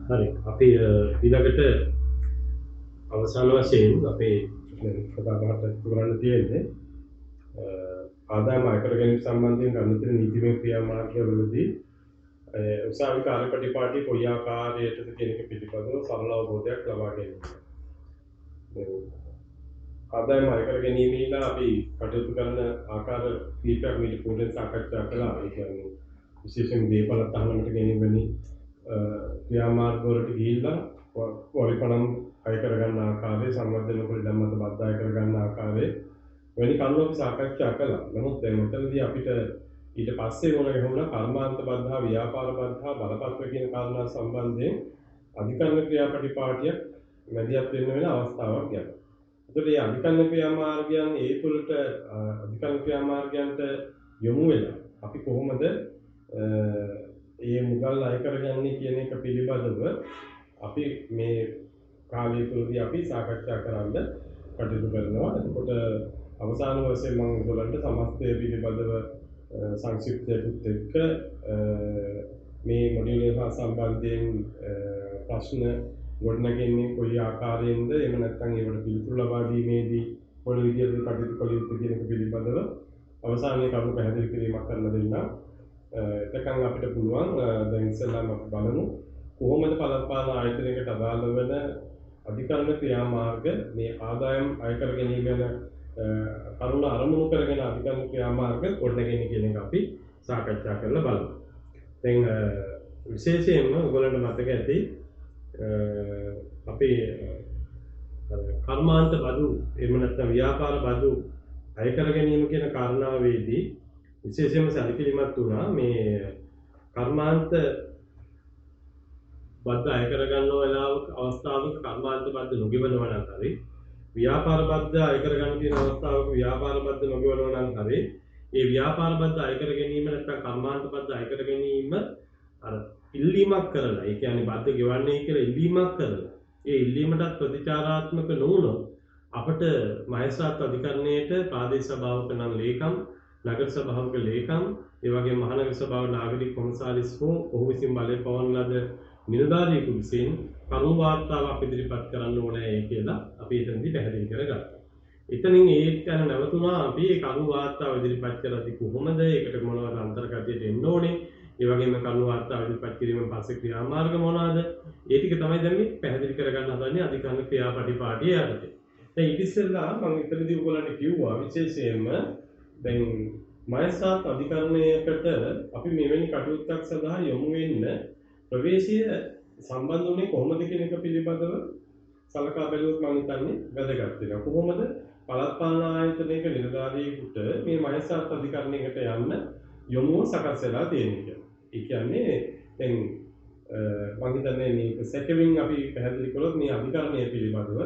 හරි අපි ඊළඟට අවසාන වශයෙන් අපේ කතා බහට කරන්න තියෙන්නේ ආදායම අයකර ගැනීම සම්බන්ධයෙන් ගන්න තියෙන නීතිමය ක්‍රියාමාර්ගවලදී උසාවි කාර්යපටිපාටි කොයි ආකාරයටද කියන එක පිළිබඳව සරල අවබෝධයක් ලබා ගැනීම. ආදායම අයකර ගැනීමේදී අපි කටයුතු කරන ආකාර කීපයක් මීට පූර්ව සාකච්ඡා කළා. ඒ කියන්නේ විශේෂයෙන් දේපල තහනමට ගැනීම වැනි ක්‍රියාමාර්ග වලට ගිහිල්ලා වරිපණම් අය කරගන්න ආකාරයේ සංවර්ධන කොට ධම්මත බද්ධ අය කරගන්න ආකාරයේ වෙනි කරුණු අපි සාකච්ඡා කළා. නමුත් දැන් මෙතනදී අපිට ඊට පස්සේ මොන ගැහුණා කර්මාන්ත බද්ධ ව්‍යාපාර බද්ධ බලපත්‍ර කියන කාරණා සම්බන්ධයෙන් අධිකරණ ක්‍රියාපටිපාටියක් මැදිහත් වෙන්න වෙන අවස්ථාවක් යනවා. එතකොට මේ අධිකරණ ක්‍රියාමාර්ගයන් ඒ තුළට අධිකරණ ක්‍රියාමාර්ගයන්ට යොමු වෙලා අපි කොහොමද ඒ මුදල් අය කරගන්නේ කියන එක පිළිබඳව අපි මේ කාලය තුළදී අපි සාකච්ඡා කරන්න කටයුතු කරනවා. එතකොට අවසාන වශයෙන් මම ඔයගොල්ලන්ට සමස්තය පිළිබඳව සංක්ෂිප්තයකට එක්ක මේ මොඩියුල හා සම්බන්ධයෙන් ප්‍රශ්න ගොඩනගන්නේ කොයි ආකාරයෙන්ද එහෙම නැත්නම් ඒවට පිළිතුරු ලබා දීමේදී මොන විදිහටද කටයුතු කළ යුතුද කියන එක පිළිබඳව අවසානයේ කරුණු පැහැදිලි කිරීමක් කරන්න දෙන්න. එතකන් අපිට පුළුවන් දැන් ඉස්සෙල්ලාම අපි බලමු කොහොමද පළපාන ආයතනයකට අදාළ වෙන අධිකරණ ක්‍රියාමාර්ග මේ ආදායම් අය කර ගැනීම යන කරුණ අරමුණු කරගෙන අධිකරණ ක්‍රියාමාර්ග ගොඩනගන්නේ කියන එක අපි සාකච්ඡා කරලා බලමු. දැන් විශේෂයෙන්ම ඔයගොල්ලන්ට මතක ඇති අපි කර්මාන්ත බදු එහෙම නැත්නම් ව්‍යාපාර බදු අය කර ගැනීම කියන කාරණාවේදී විශේෂයෙන්ම සැලකිලිමත් වුණා මේ කර්මාන්ත බද්ධ අය කර ගන්නව වෙලාවක අවස්ථාවක කර්මාන්ත බද්ධ නොගෙවනවා නම් හරි ව්‍යාපාර බද්ධ අය කර ගන්න තියෙන අවස්ථාවක ව්‍යාපාර බද්ධ නොගෙවනවා නම් හරි ඒ ව්‍යාපාර බද්ධ අය කර ගැනීම නැත්නම් කර්මාන්ත බද්ධ අය කර ගැනීම අර ඉල්ලීමක් කරලා ඒ කියන්නේ බද්ධ ගෙවන්නේ කියලා ඉල්ලීමක් කරලා ඒ ඉල්ලීමට ප්‍රතිචාරාත්මක නොවුනොත් අපට මහේස්ත්‍රාත් අධිකරණයේට ප්‍රාදේශීය සභාවක නම් ලේකම් නගර සභාවක ලේකම් ඒ වගේම මහනගර සභාව නාගරික කොමසාරිස් හෝ ඔහු විසින් බලය පවරන ලද නිලධාරියෙකු විසින් කරුණු වාර්තාවක් ඉදිරිපත් කරන්න ඕනේ කියලා අපි එතනදී පැහැදිලි කරගත්තා. එතනින් ඒක යන නැවතුණා අපි ඒ කරුණු වාර්තාව ඉදිරිපත් කරද්දී කොහොමද ඒකට මොනවද අන්තර්ගතයට එන්න ඕනේ? ඒ වගේම කරුණු වාර්තාව ඉදිරිපත් කිරීමෙන් පස්සේ ක්‍රියාමාර්ග මොනවාද? ඒ ටික තමයි දැන් මේ පැහැදිලි කරගන්න හදන්නේ අධිකරණ ක්‍රියාපටිපාටිය යටතේ. දැන් ඊට ඉස්සෙල්ලා මම එතනදී ඔයගොල්ලන්ට කිව්වා විශේෂයෙන්ම දැන් මහේස්ත්‍රාත් අධිකරණයකට අපි මෙවැනි කටයුත්තක් සඳහා යොමු වෙන්න ප්‍රවේශය සම්බන්ධ වුණේ කොහොමද කියන එක පිළිබඳව සලකා බැලුවොත් මම හිතන්නේ වැදගත් වෙනවා. කොහොමද පළාත් පාලන ආයතනයක නිලධාරියෙකුට මේ මහේස්ත්‍රාත් අධිකරණයකට යන්න යොමුව සකස් වෙලා තියෙන්නේ කියලා. ඒ කියන්නේ දැන් මම හිතන්නේ මේක සැකෙමින් අපි පැහැදිලි කළොත් මේ අධිකරණය පිළිබඳව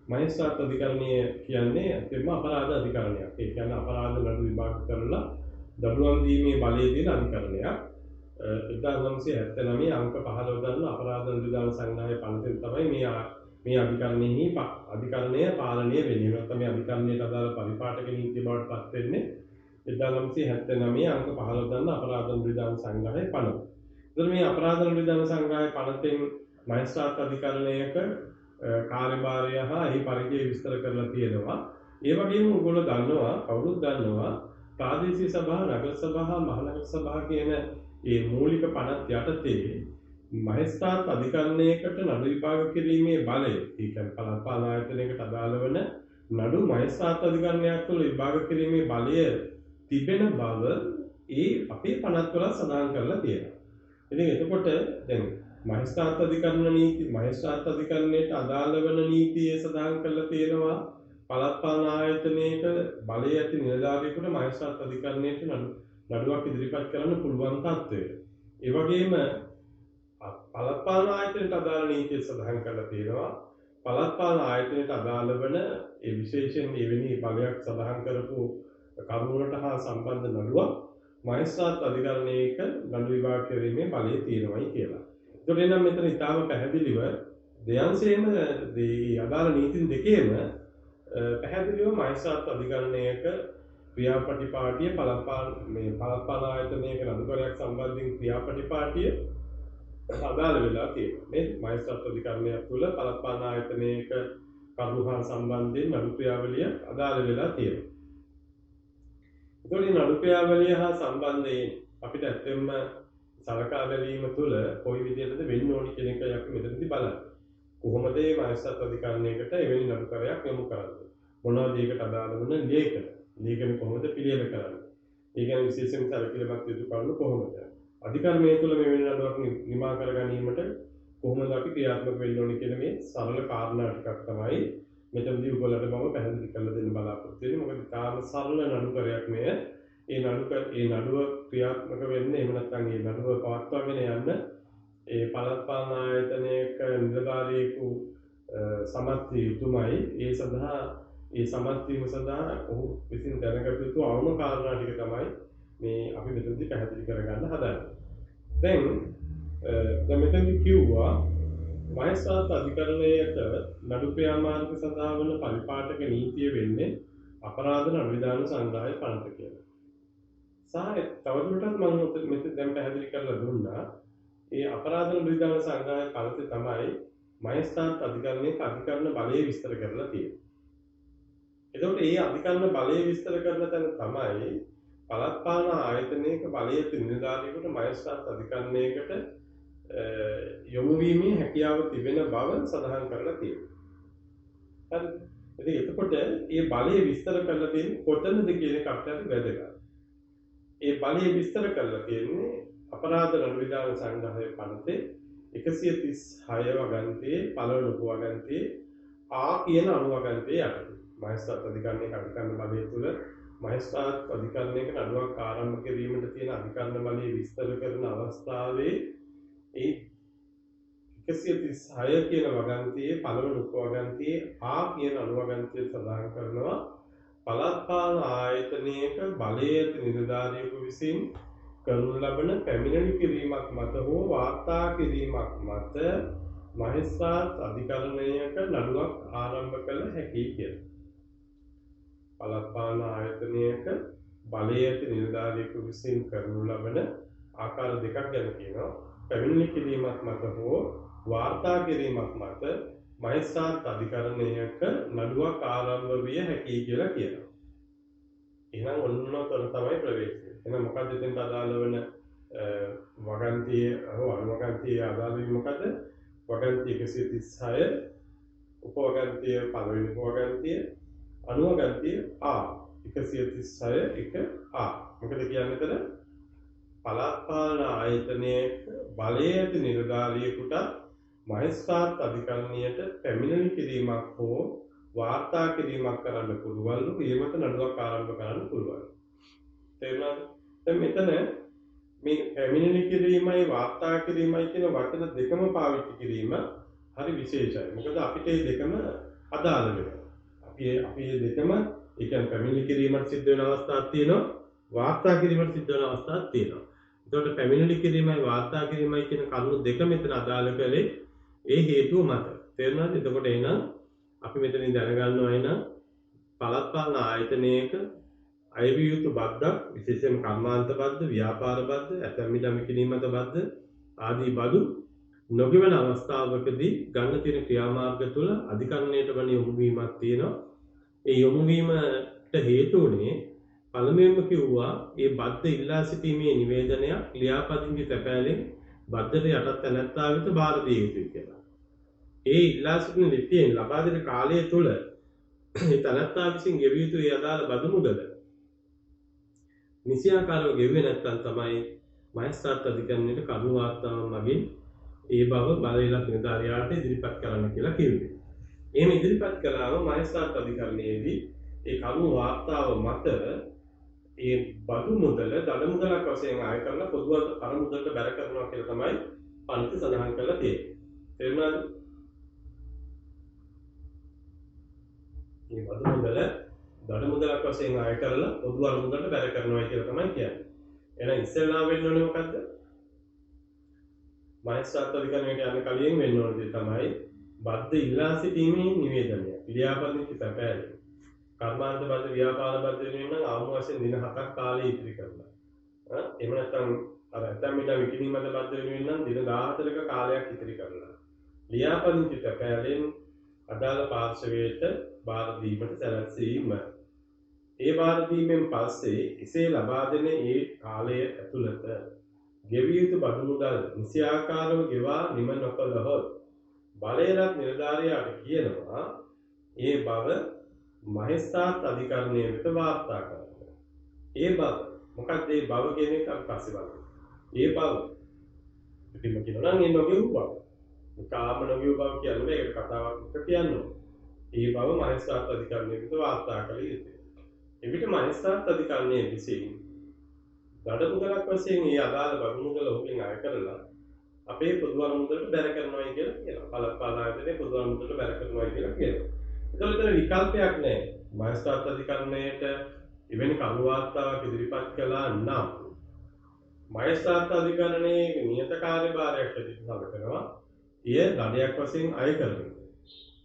මහේස්ත්‍රාත් අධිකරණය කියන්නේ අතිම අපරාධ අධිකරණයක්. ඒ කියන්නේ අපරාධ නඩු විභාග කරලා දඬුවම් දීමේ බලය තියෙන අධිකරණයක්. 1979 අංක 15 දරන අපරාධ නිලධාරි සංග්‍රහයේ පනතෙන් තමයි මේ අධිකරණය පාලනය වෙන්නේ. නැත්නම් මේ අධිකරණයට අදාළ පරිපාලක නීතිය බවට පත් වෙන්නේ 1979 අංක 15 දරන අපරාධ නිලධාරි සංග්‍රහයේ පනත. එතකොට මේ අපරාධ නිලධාරි සංග්‍රහයේ පනතෙන් මහේස්ත්‍රාත් අධිකරණයක කාර්යභාරය හා එහි පරිදි විස්තර කරලා තියෙනවා. ඒ වගේම ඔයගොල්ලෝ දන්නවා කවුරුත් දන්නවා ප්‍රාදේශීය සභා නගර සභා මහනගර සභා කියන ඒ මූලික පනත් යටතේ මහේස්ත්‍රාත් අධිකරණයකට නඩු විභාග කිරීමේ බලය ඒ කියන්නේ පළාත් පාලන ආයතනයකට අදාළ වන නඩු මහේස්ත්‍රාත් අධිකරණයක් තුළ විභාග කිරීමේ බලය තිබෙන බව ඒ අපේ පනත් වල සඳහන් කරලා තියෙනවා. ඉතින් එතකොට දැන් මහේස්ත්‍රාත් අධිකරණ නීති මහේස්ත්‍රාත් අධිකරණයට අදාළ වන නීතියේ සඳහන් කරලා තියෙනවා පළාත් පාලන ආයතනයක බලය ඇති නිලධාරියෙකුට මහේස්ත්‍රාත් අධිකරණයට නඩුවක් ඉදිරිපත් කරන්න පුළුවන් තත්ත්වය. ඒ වගේම පළාත් පාලන ආයතනයට අදාළ නීතිය සඳහන් කරලා තියෙනවා පළාත් පාලන ආයතනයට අදාළ වන ඒ විශේෂයෙන් එවැනි බලයක් සඳහන් කරපු කරුණකට හා සම්බන්ධ නඩුවක් මහේස්ත්‍රාත් අධිකරණයක නඩු විභාග කිරීමේ බලය තියෙනවායි කියලා. ඒකට එනම් මෙතන ඉතාම පැහැදිලිව දෙයන්සේම මේ අදාළ නීතින් දෙකේම පැහැදිලිව මහේස්ත්‍රාත් අධිකරණයක ක්‍රියාපටිපාටිය පළාත් පාලන ආයතනයක නඩුකරයක් සම්බන්ධයෙන් ක්‍රියාපටිපාටිය අදාළ වෙලා තියෙනවා නේද? මහේස්ත්‍රාත් අධිකරණය තුළ පළාත් පාලන ආයතනයක කරුණු හා සම්බන්ධයෙන් නඩු ක්‍රියාවලිය අදාළ වෙලා තියෙනවා. ඒතකොට මේ නඩු ක්‍රියාවලිය හා සම්බන්ධයෙන් අපිට ඇත්තෙන්ම සලකා බැලීම තුළ කොයි විදිහටද වෙන්න ඕනි කියන එකයි අපි මෙතනදී බලන්නේ. කොහොමද මේ මහේස්ත්‍රාත් අධිකරණයකට එවැනි නඩුකරයක් යොමු කරන්නේ? මොනවද ඒකට අදාළ වන ලේඛන කොහොමද පිළියෙල කරන්නේ? ඒ කියන්නේ විශේෂයෙන් සැලකිලිමත් යුතු කරුණු කොහොමද? අධිකරණය තුළ මෙවැනි නඩුවක් නිමා කර ගැනීමට කොහොමද අපි ක්‍රියාත්මක වෙන්න ඕනි කියන මේ සරල කාරණා ටිකක් තමයි මෙතනදී ඔයගොල්ලන්ට මම පැහැදිලි කරලා දෙන්න බලාපොරොත්තු වෙන්නේ. මොකද තාම සරල නඩුකරයක් මෙය. ඒ නඩුව ක්‍රියාත්මක වෙන්නේ එහෙම නැත්නම් ඒ නඩුව පවත්වාගෙන යන්න ඒ පළාත් පාලන ආයතනයක නිලධාරියෙකු සමත් විය යුතුමයි. ඒ සමත් වීම සඳහා ඔහු විසින් දැනගත යුතු අවම කාරණා ටික තමයි මේ අපි මෙතනදී පැහැදිලි කරගන්න හදන්නේ. දැන් මෙතනදී කිව්වා මහේස්ත්‍රාත් අධිකරණයට නඩු ක්‍රියාමාර්ග සඳහා වන පරිපාලක නීතිය වෙන්නේ අපරාධ නඩු විධාන සංග්‍රහය පනත කියලා. තවදුරටත් මම මෙතන දැන් පැහැදිලි කරලා දුන්නා. ඒ අපරාධ නඩු විධාන සංග්‍රහය පනතේ තමයි මහේස්ත්‍රාත් අධිකරණයේ අධිකරණ බලය විස්තර කරලා තියෙන්නේ. එතකොට මේ අධිකරණ බලය විස්තර කරන තැන තමයි පළාත් පාලන ආයතනයක බලය නිලධාරියෙකුට මහේස්ත්‍රාත් අධිකරණයකට යොමු වීමේ හැකියාව තිබෙන බව සඳහන් කරලා තියෙනවා. හරි. ඉතින් එතකොට මේ බලය විස්තර කරලා තියෙන්නේ කොතනද කියන එක අපිට වැදගත්. ඒ බලය විස්තර කරලා තියෙන්නේ අපරාධ නඩු විධාන සංග්‍රහය පනතේ 136 වගන්තියේ පළවෙනි උපවගන්තියේ ආ කියන අනුවගන්තියේ යටතේ. මහේස්ත්‍රාත් අධිකරණයක අධිකරණ බලය තුළ මහේස්ත්‍රාත් අධිකරණයක නඩුවක් ආරම්භ කිරීමට තියෙන අධිකරණ බලය විස්තර කරන අවස්ථාවේ ඒ 136 කියන වගන්තියේ පළවෙනි උපවගන්තියේ ආ කියන අනුවගන්තිය සඳහන් කරනවා පළාත් පාලන ආයතනයක බලය ඇති නිලධාරියෙකු විසින් කරනු ලබන පැමිණිලි කිරීමක් මත හෝ වාර්තා කිරීමක් මත මහේස්ත්‍රාත් අධිකරණයක නඩුවක් ආරම්භ කළ හැකියි කියලා. පළාත් පාලන ආයතනයක බලය ඇති නිලධාරියෙකු විසින් කරනු ලබන ආකාර දෙකක් ගැන කියනවා. පැමිණිලි කිරීමක් මත හෝ වාර්තා කිරීමක් මත මහේස්ත්‍රාත් අධිකරණයක නඩුවක් ආරම්භ විය හැකියි කියලා කියනවා. එහෙනම් ඔන්නතර තමයි ප්‍රවේශය. එහෙනම් මොකක්ද එතෙන්ට අදාළ වෙන වගන්තියේ හෝ අනුවගන්තියේ අදාළ වීම මොකද? වගන්තිය 136 උපවගන්තිය පළවෙනි උපවගන්තිය අනුවගන්තිය ආ 136 1 ආ. මොකද කියන්නේ එතන? පළාත් පාලන ආයතනයක බලය ඇති නිලධාරියෙකුට මහේස්ත්‍රාත් අධිකරණයට පැමිණිලි කිරීමක් හෝ වාර්තා කිරීමක් කරන්න පුළුවන්ලු. ඒ මත නඩුවක් ආරම්භ කරන්න පුළුවන්. තේරුණාද? දැන් මෙතන මේ පැමිණිලි කිරීමයි වාර්තා කිරීමයි කියන වචන දෙකම පාවිච්චි කිරීම හරි විශේෂයි. මොකද අපිට මේ දෙකම අදාළ වෙනවා. අපි මේ දෙකම ඒ කියන්නේ පැමිණිලි කිරීමට සිද්ධ වෙන අවස්ථාවක් තියෙනවා. වාර්තා කිරීමට සිද්ධ වෙන අවස්ථාවක් තියෙනවා. එතකොට පැමිණිලි කිරීමයි වාර්තා කිරීමයි කියන කරුණු දෙක මෙතන අදාළ කරේ ඒ හේතුව මත. තේරුණාද? එතකොට එහෙනම් අපි මෙතනින් දැනගන්නවා එහෙනම් පළාත් පාලන ආයතනයක අයවිය යුතු බද්දක් විශේෂයෙන්ම කර්මාන්ත බද්ද, ව්‍යාපාර බද්ද, ඇතැම් ඉඩම් කිරීමත බද්ද ආදී බදු නොගෙවන අවස්ථාවකදී ගන්න තියෙන ක්‍රියාමාර්ග තුළ අධිකරණයට වන යොමු වීමක් තියෙනවා. ඒ යොමු වීමට හේතු වුණේ පළමුවෙන්ම කිව්වා මේ බද්ද ඉල්ලා සිටීමේ නිවේදනයක් ලියාපදිංචි තැපෑලෙන් බද්දට යටත් තැනැත්තා වෙත බාර දිය යුතුයි කියලා. ඒ ඉල්ලා සිටින ලිපියෙන් ලබා දෙන කාලය තුළ මේ තැනැත්තා විසින් ගෙවිය යුතු ඒ අදාළ බදු මුදල නිසියාකාරව ගෙවුවේ නැත්නම් තමයි මහේස්ත්‍රාත් අධිකරණයට කරුණු වාර්තාව මගින් ඒ බව බලයලත් නිලධාරියාට ඉදිරිපත් කරන්න කියලා කිව්වේ. එහෙම ඉදිරිපත් කළාම මහේස්ත්‍රාත් අධිකරණයේදී ඒ කරුණු වාර්තාව මත ඒ බදු මුදල දඩ මුදලක් වශයෙන් ආය කරලා පොදු අර මුදලට බැර කරනවා කියලා තමයි පන්ති සඳහන් කරලා තියෙන්නේ. තේරුණාද? මේ බදු මුදල දඩ මුදලක් වශයෙන් ආය කරලා පොදු අර මුදලට බැර කරනවා කියලා තමයි කියන්නේ. එහෙනම් ඉස්සෙල්ලා වෙන්න ඕනේ මොකද්ද? මහේස්ත්‍රාත් අධිකරණයට යන්න කලින් වෙන්න ඕනේ තමයි බද්ද ඉල්ලා සිටීමේ නිවේදනය. ලියාපදිංචි තැපෑලෙන් කර්මාන්ත බද්ද ව්‍යාපාර බද්ද වෙනුවෙන් නම් ආම වශයෙන් දින 7ක් කාලය ඉතිරි කරලා. එහෙම නැත්නම් අර ඇතැම් විට විකිණීමට බද්ධ වෙනුවෙන් නම් දින 14ක කාලයක් ඉතිරි කරලා ලියාපදිංචි තැපෑලෙන් අදාළ පාර්ශවයට බාර දීමට සැලැස්වීම. ඒ බාර දීමෙන් පස්සේ එසේ ලබා දෙන ඒ කාලය ඇතුළත ගෙවිය යුතු බදු මුදල් නිසියාකාරව ගෙවා නිම නොකළහොත් බලයලත් නිලධාරියාට කියනවා ඒ බව මහේස්ත්‍රාත් අධිකරණය වෙත වාර්තා කරන්න. ඒ බව මොකක්ද ඒ බව කියන එක අපි පස්සේ බලමු. ඒ බව ඉතින් කියනවා නම් ඒ නොගෙවු බව. කාම නොගෙවු බව කියන්නේ මේකට කතාවක් එක්ක කියනවා. ඒ බව මහේස්ත්‍රාත් අධිකරණය වෙත වාර්තා කළ යුතුයි. එවිට මහේස්ත්‍රාත් අධිකරණය විසින් දඩ මුදලක් වශයෙන් ඒ අදාළ බදු මුදල ඔහුගෙන් අය කරලා අපේ පොදු අරමුදලට බැර කරනවා කියලා කියනවා. පළාත් ආයතනයේ පොදු අරමුදලට බැර කරනවා කියලා කියනවා. ඒතකොට එතන විකල්පයක් නැහැ. මහේස්ත්‍රාත් අධිකරණයට එවැනි කරු වාර්තාවක් ඉදිරිපත් කළා නම් මහේස්ත්‍රාත් අධිකරණයේ නියත කාර්යභාරයක් ඇතිව සලකනවා. එය දඩයක් වශයෙන් අය කරනවා.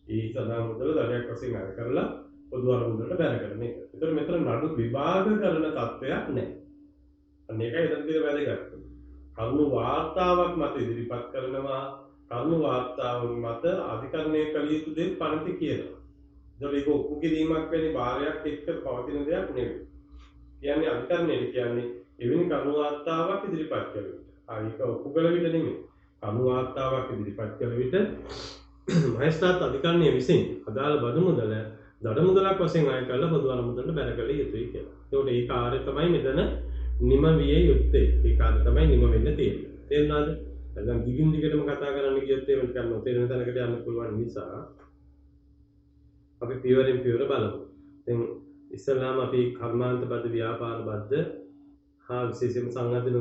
ඒ සදා මුදල දඩයක් වශයෙන් අය කරලා පොදු අරමුදලට බැර කරන එක. ඒතකොට මෙතන නඩු විභාග කරන තත්ත්වයක් නැහැ. අන්න ඒකයි එතන තියෙන වැදගත්. කරුණු වාර්තාවක් මත ඉදිරිපත් කරනවා. කරුණු වාර්තාව මත අධිකරණය කළ යුතු දේ පනති කියනවා. ඒතකොට ඒක ඔප්පු කිරීමක් වැනි භාරයක් එක්ක පවතින දෙයක් නෙවෙයි. කියන්නේ අධිකරණය කියන්නේ එවැනි කරුණු වාර්තාවක් ඉදිරිපත් කළ විට. ඒක ඔප්පු කළ විට නෙමෙයි. කරුණු වාර්තාවක් ඉදිරිපත් කළ විට මහේස්ත්‍රාත් අධිකරණය විසින් අදාළ බදු මුදල දඩ මුදලක් වශයෙන් අය කරලා පොදු අරමුදලට බැර කළ යුතුයි කියලා. ඒකට ඒ කාර්යය තමයි මෙතන නිම විය යුත්තේ. ඒ කාර්යය තමයි නිම වෙන්න තියෙන්නේ. තේරුණාද? දැන් දිගින් දිගටම කතා කරන්න ගියොත් ඒක නිකන් නොතේරෙන තැනකට යන්න පුළුවන් නිසා අපි පියවරෙන් පියවර බලමු. දැන් ඉස්සෙල්ලාම අපි කර්මාන්ත බද්ධ ව්‍යාපාර බද්ධ හා විශේෂයෙන්ම සංගතන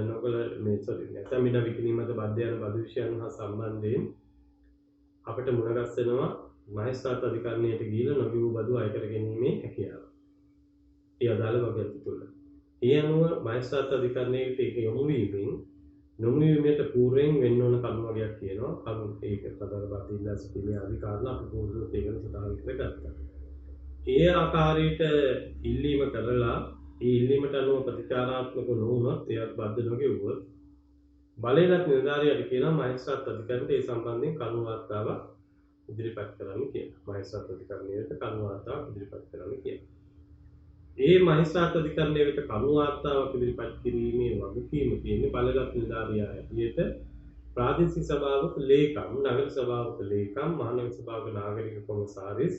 නොකල මේ නැත්නම් මිඩ විකිණීමට බද්ධ යන බදු විෂයන් හා සම්බන්ධයෙන් අපිට මුණගැස් වෙනවා මහේස්ත්‍රාත් අධිකරණයට ගිහිල්ලා නොගිවූ බදු අය කර ගැනීමේ හැකියාව. ඒ අදාළ වගකීම් තුල. ඒ අනුව මහේස්ත්‍රාත් අධිකරණයට ඒක යොමු වීමට පූර්වයෙන් වෙන්න ඕන කරුණු වර්ගයක් තියෙනවා. කරුණු ඒක සදාර බද්ධ ඉල්ලා සිටීමේ අධිකාරණ අපි පූර්වයෙන් ඒකන සදාර කරගත්තා. ඒ ආකාරයට ඉල්ලීම කරලා ඒ ඉල්ලීමට අනුව ප්‍රතිචාරාත්මක නොවුනොත් එයත් බද්ධ නොගෙවුවොත් බලයලත් නිලධාරියාට කියනවා මහේස්ත්‍රාත් අධිකරණයට ඒ සම්බන්ධයෙන් කරුණු වාර්තාවක් ඉදිරිපත් කරන්න කියලා. මහේස්ත්‍රාත් අධිකරණයට කරුණු වාර්තාවක් ඉදිරිපත් කරන්න කියලා. ඒ මහේස්ත්‍රාත් අධිකරණය වෙත කරුණු වාර්තාවක් ඉදිරිපත් කිරීමේ වගකීම තියෙන්නේ බලයලත් නිලධාරියා හැටියට ප්‍රාදේශීය සභාවක ලේකම්, නගර සභාවක ලේකම්, මහනගර සභාවක නාගරික කොමසාරිස්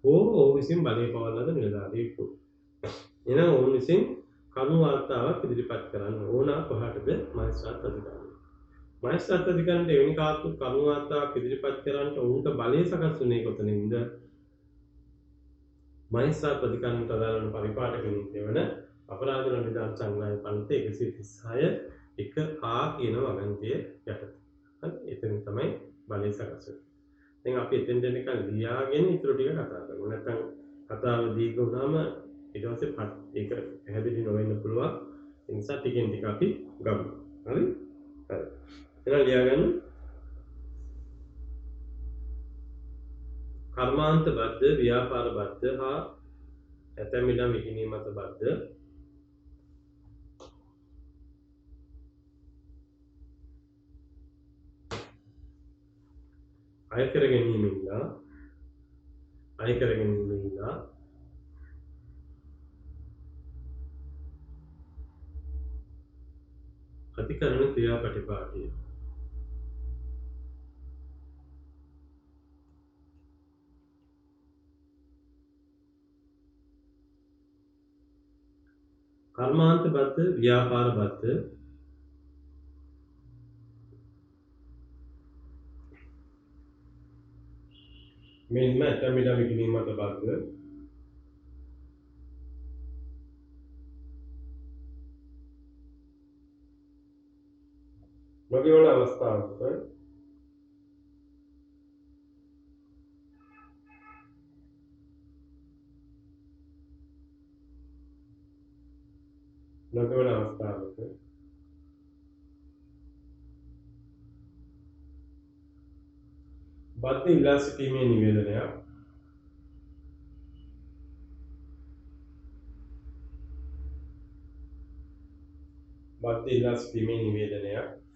ඔහු විසින් බලය පවත්වන ලද නිලධාරියෙකු. එනම් ඔවුන් විසින් කරුණු වාර්තාවක් ඉදිරිපත් කරන්න ඕන කොහටද? මහේස්ත්‍රාත් අධිකරණය. මහේස්ත්‍රාත් අධිකරණයට එවැනි කරුණු වාර්තාවක් ඉදිරිපත් කරන්නට ඔවුන්ට බලය සකස් වුණේ කොතනින්ද? මහේස්ත්‍රාත් අධිකරණයට අදාළ වන පරිපාලක නීතිය වන අපරාධ නිලධාරී සංග්‍රහය පන්ති 136 1A කියන වගන්තිය යටතේ. හරි එතන තමයි බලය සකස් වෙන්නේ. දැන් අපි එතෙන් දෙනකන් ලියාගෙන ඊටු ටික කතා කරමු. නැත්නම් කතාව දීර්ඝ වුණාම ඊට පස්සේ ඒක පැහැදිලි නොවෙන්න පුළුවන්. ඒ නිසා ටිකෙන් ටික අපි ගමු. හරි? හරි. එහෙනම් ලියාගන්න. කර්මාන්ත බද්ධ, ව්‍යාපාර බද්ධ හා ඇතැම් ඉඩම් විකිණීමට බද්ධ අයකර ගැනීමෙන්ලා අධිකරණ ක්‍රියාපටිපාටිය කර්මාන්ත බද්ධ ව්‍යාපාර බද්ධ මෙන්ම ඇතැම් ඉඩම් විකිණීමට බද්ධ නොගෙවන අවස්ථාවක බද්ධ ඉල්ලා සිටීමේ නිවේදනයක් බද්ධ ඉල්ලා සිටීමේ නිවේදනයක්.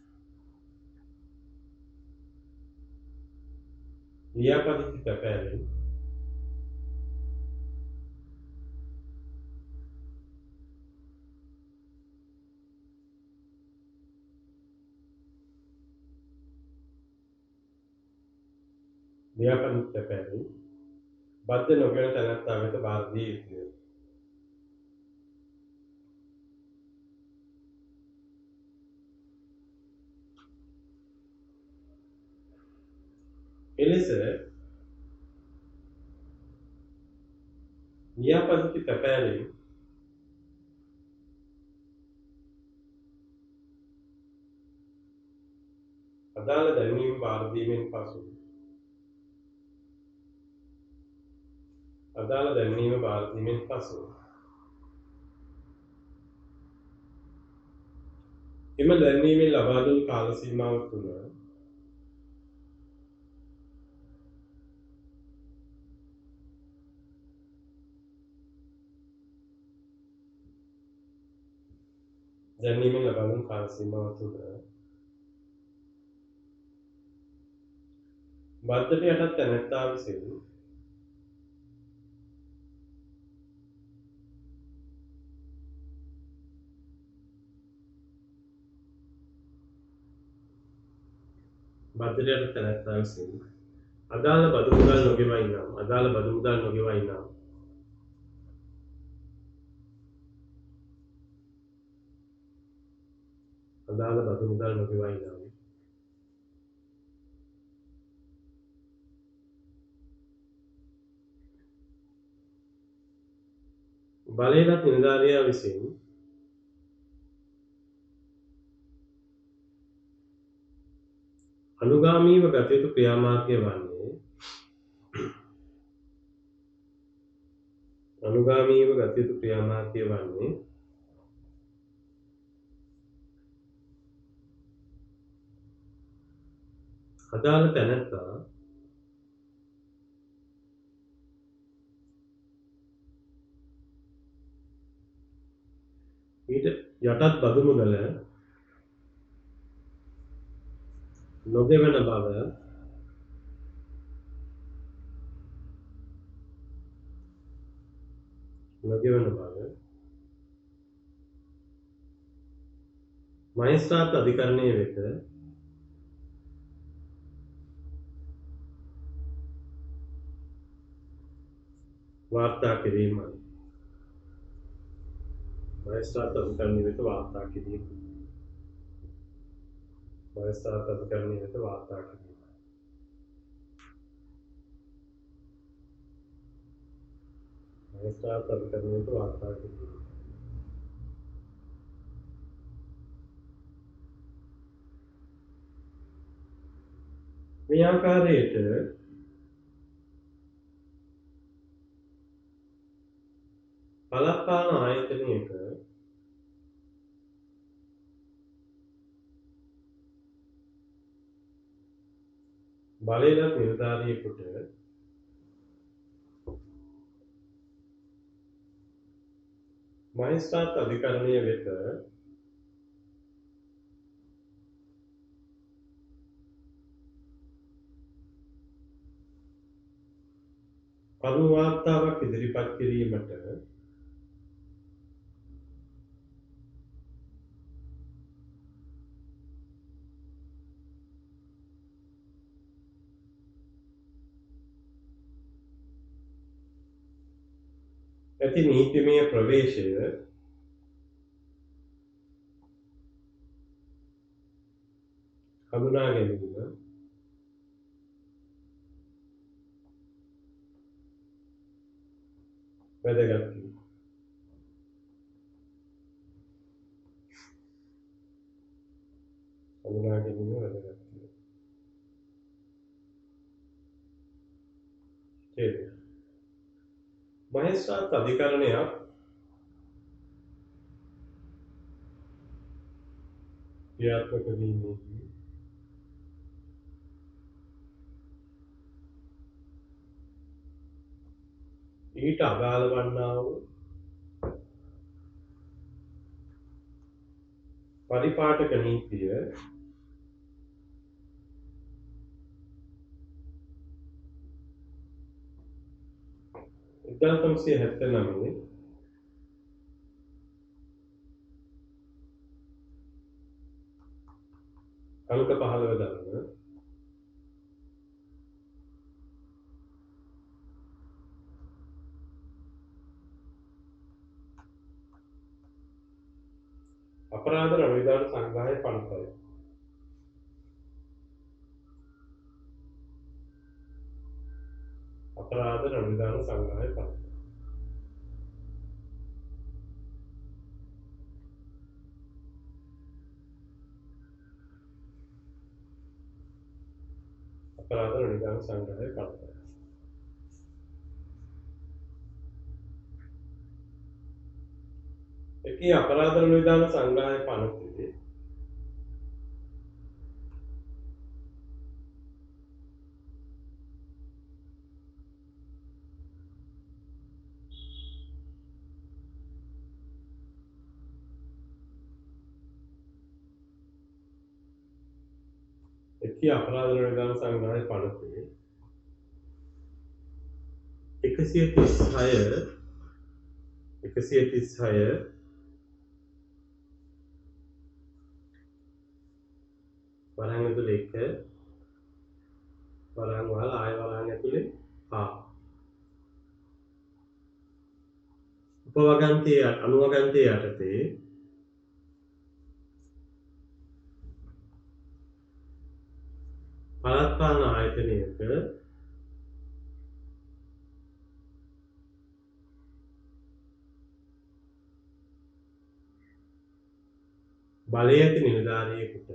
ලියාපදිංචි තැපෑලෙන් ලියාපදිංචි තැපෑලෙන් බද්ධ නොගෙන තැනැත්තා වෙත බාර දිය යුතුය. එලෙස ලියාපදිංචි තැපෑලෙන් අදාළ දැන්වීම බාර දීමෙන් පසු එම දැන්වීමෙන් ලබා දුන් කාල සීමාව තුළ බද්ධට යටත් තැනැත්තා විසින් අදාළ බදු මුදල් නොගෙවයි නම් බලයලත් නිලධාරියා විසින් අනුගාමීව ගත යුතු ක්‍රියාමාර්ගය වන්නේ අදාළ තැනැත්තා ඊට යටත් බදු මුදල නොගෙවන බව මහේස්ත්‍රාත් අධිකරණය වෙත වාර්තා කිරීමයි. මේ ආකාරයට පළාත් ආයතනයක බලයලත් නිලධාරියෙකුට මහේස්ත්‍රාත් අධිකරණය වෙත කරුණු වාර්තාවක් ඉදිරිපත් කිරීමට ඇති නීතිමය ප්‍රවේශය හඳුනා ගැනීම වැදගත්. මහේස්ත්‍රාත් අධිකරණයක් ක්‍රියාත්මක වීමේදී ඊට අදාළ වන්නා වූ පරිපාටක නීතිය 1979 අංක 15 දරන අපරාධ නවීකරණ සංග්‍රහය පනතයි. අපරාධ නවීකරණ සංග්‍රහය පනතයි. අපරාධ නවීකරණ සංග්‍රහය පනතයි. එකී අපරාධ නවීකරණ සංග්‍රහය පනතේ එකී අපරාධ නවීකරණ සංග්‍රහය පනතේ 136 වරහන් ඇතුලේ 1 වරහන් වල ආය වරහන් ඇතුලේ ආ උපවගන්තිය අනුවගන්තිය යටතේ පළාත් පාලන ආයතනයක බලය ඇති නිලධාරියෙකුට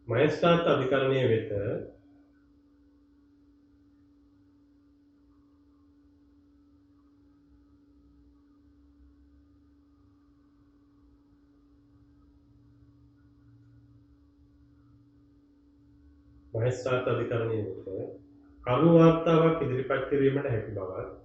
මහේස්ත්‍රාත් අධිකරණය වෙත කරුණු වාර්තාවක් ඉදිරිපත් කිරීමට හැකි බවත්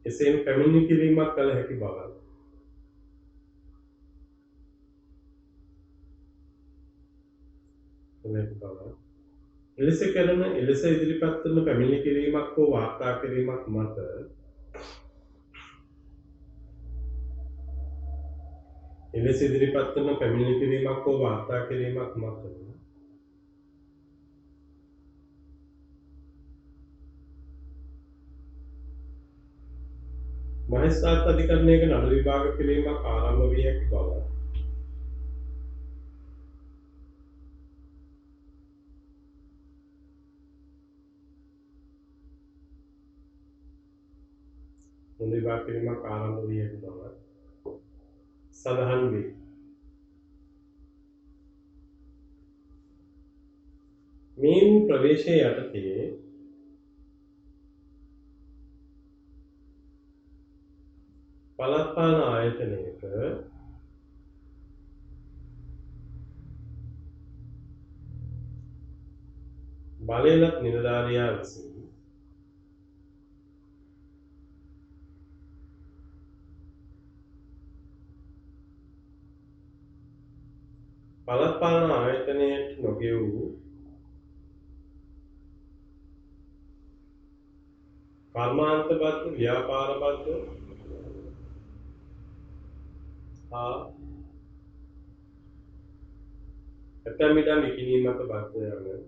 එසේම පැමිණිලි කිරීමක් කළ හැකි බවත් එලෙස ඉදිරිපත් කරන පැමිණිලි කිරීමක් හෝ වාර්තා කිරීමක් මත මහේස්ත්‍රාත් අධිකරණයක නඩු විභාග කිරීමක් ආරම්භ විය හැකි බවත් සඳහන් වේ. මේ වූ ප්‍රවේශය යටතේ පළාත් පාලන ආයතනයක බලයලත් නිලධාරියා විසින් පළාත් පාලන ආයතනයට නොගෙවූ කර්මාන්තබද්ධ ව්‍යාපාරබද්ධ හා ඇතැම් ඉඩම් ඉගෙනීමට බද්ධ යන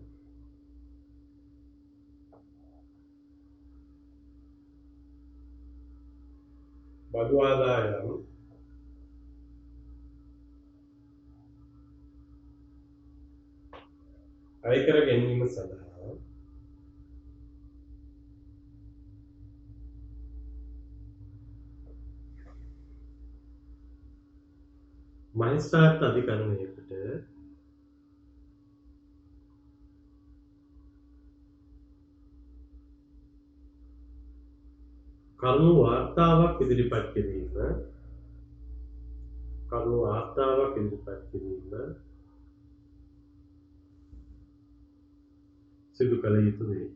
බදු ආදායම් අයකර ගැනීම සඳහා මහේස්ත්‍රාත් අධිකරණයකට කරුණු වාර්තාවක් ඉදිරිපත් කිරීම සිදු කළ යුතු වේ.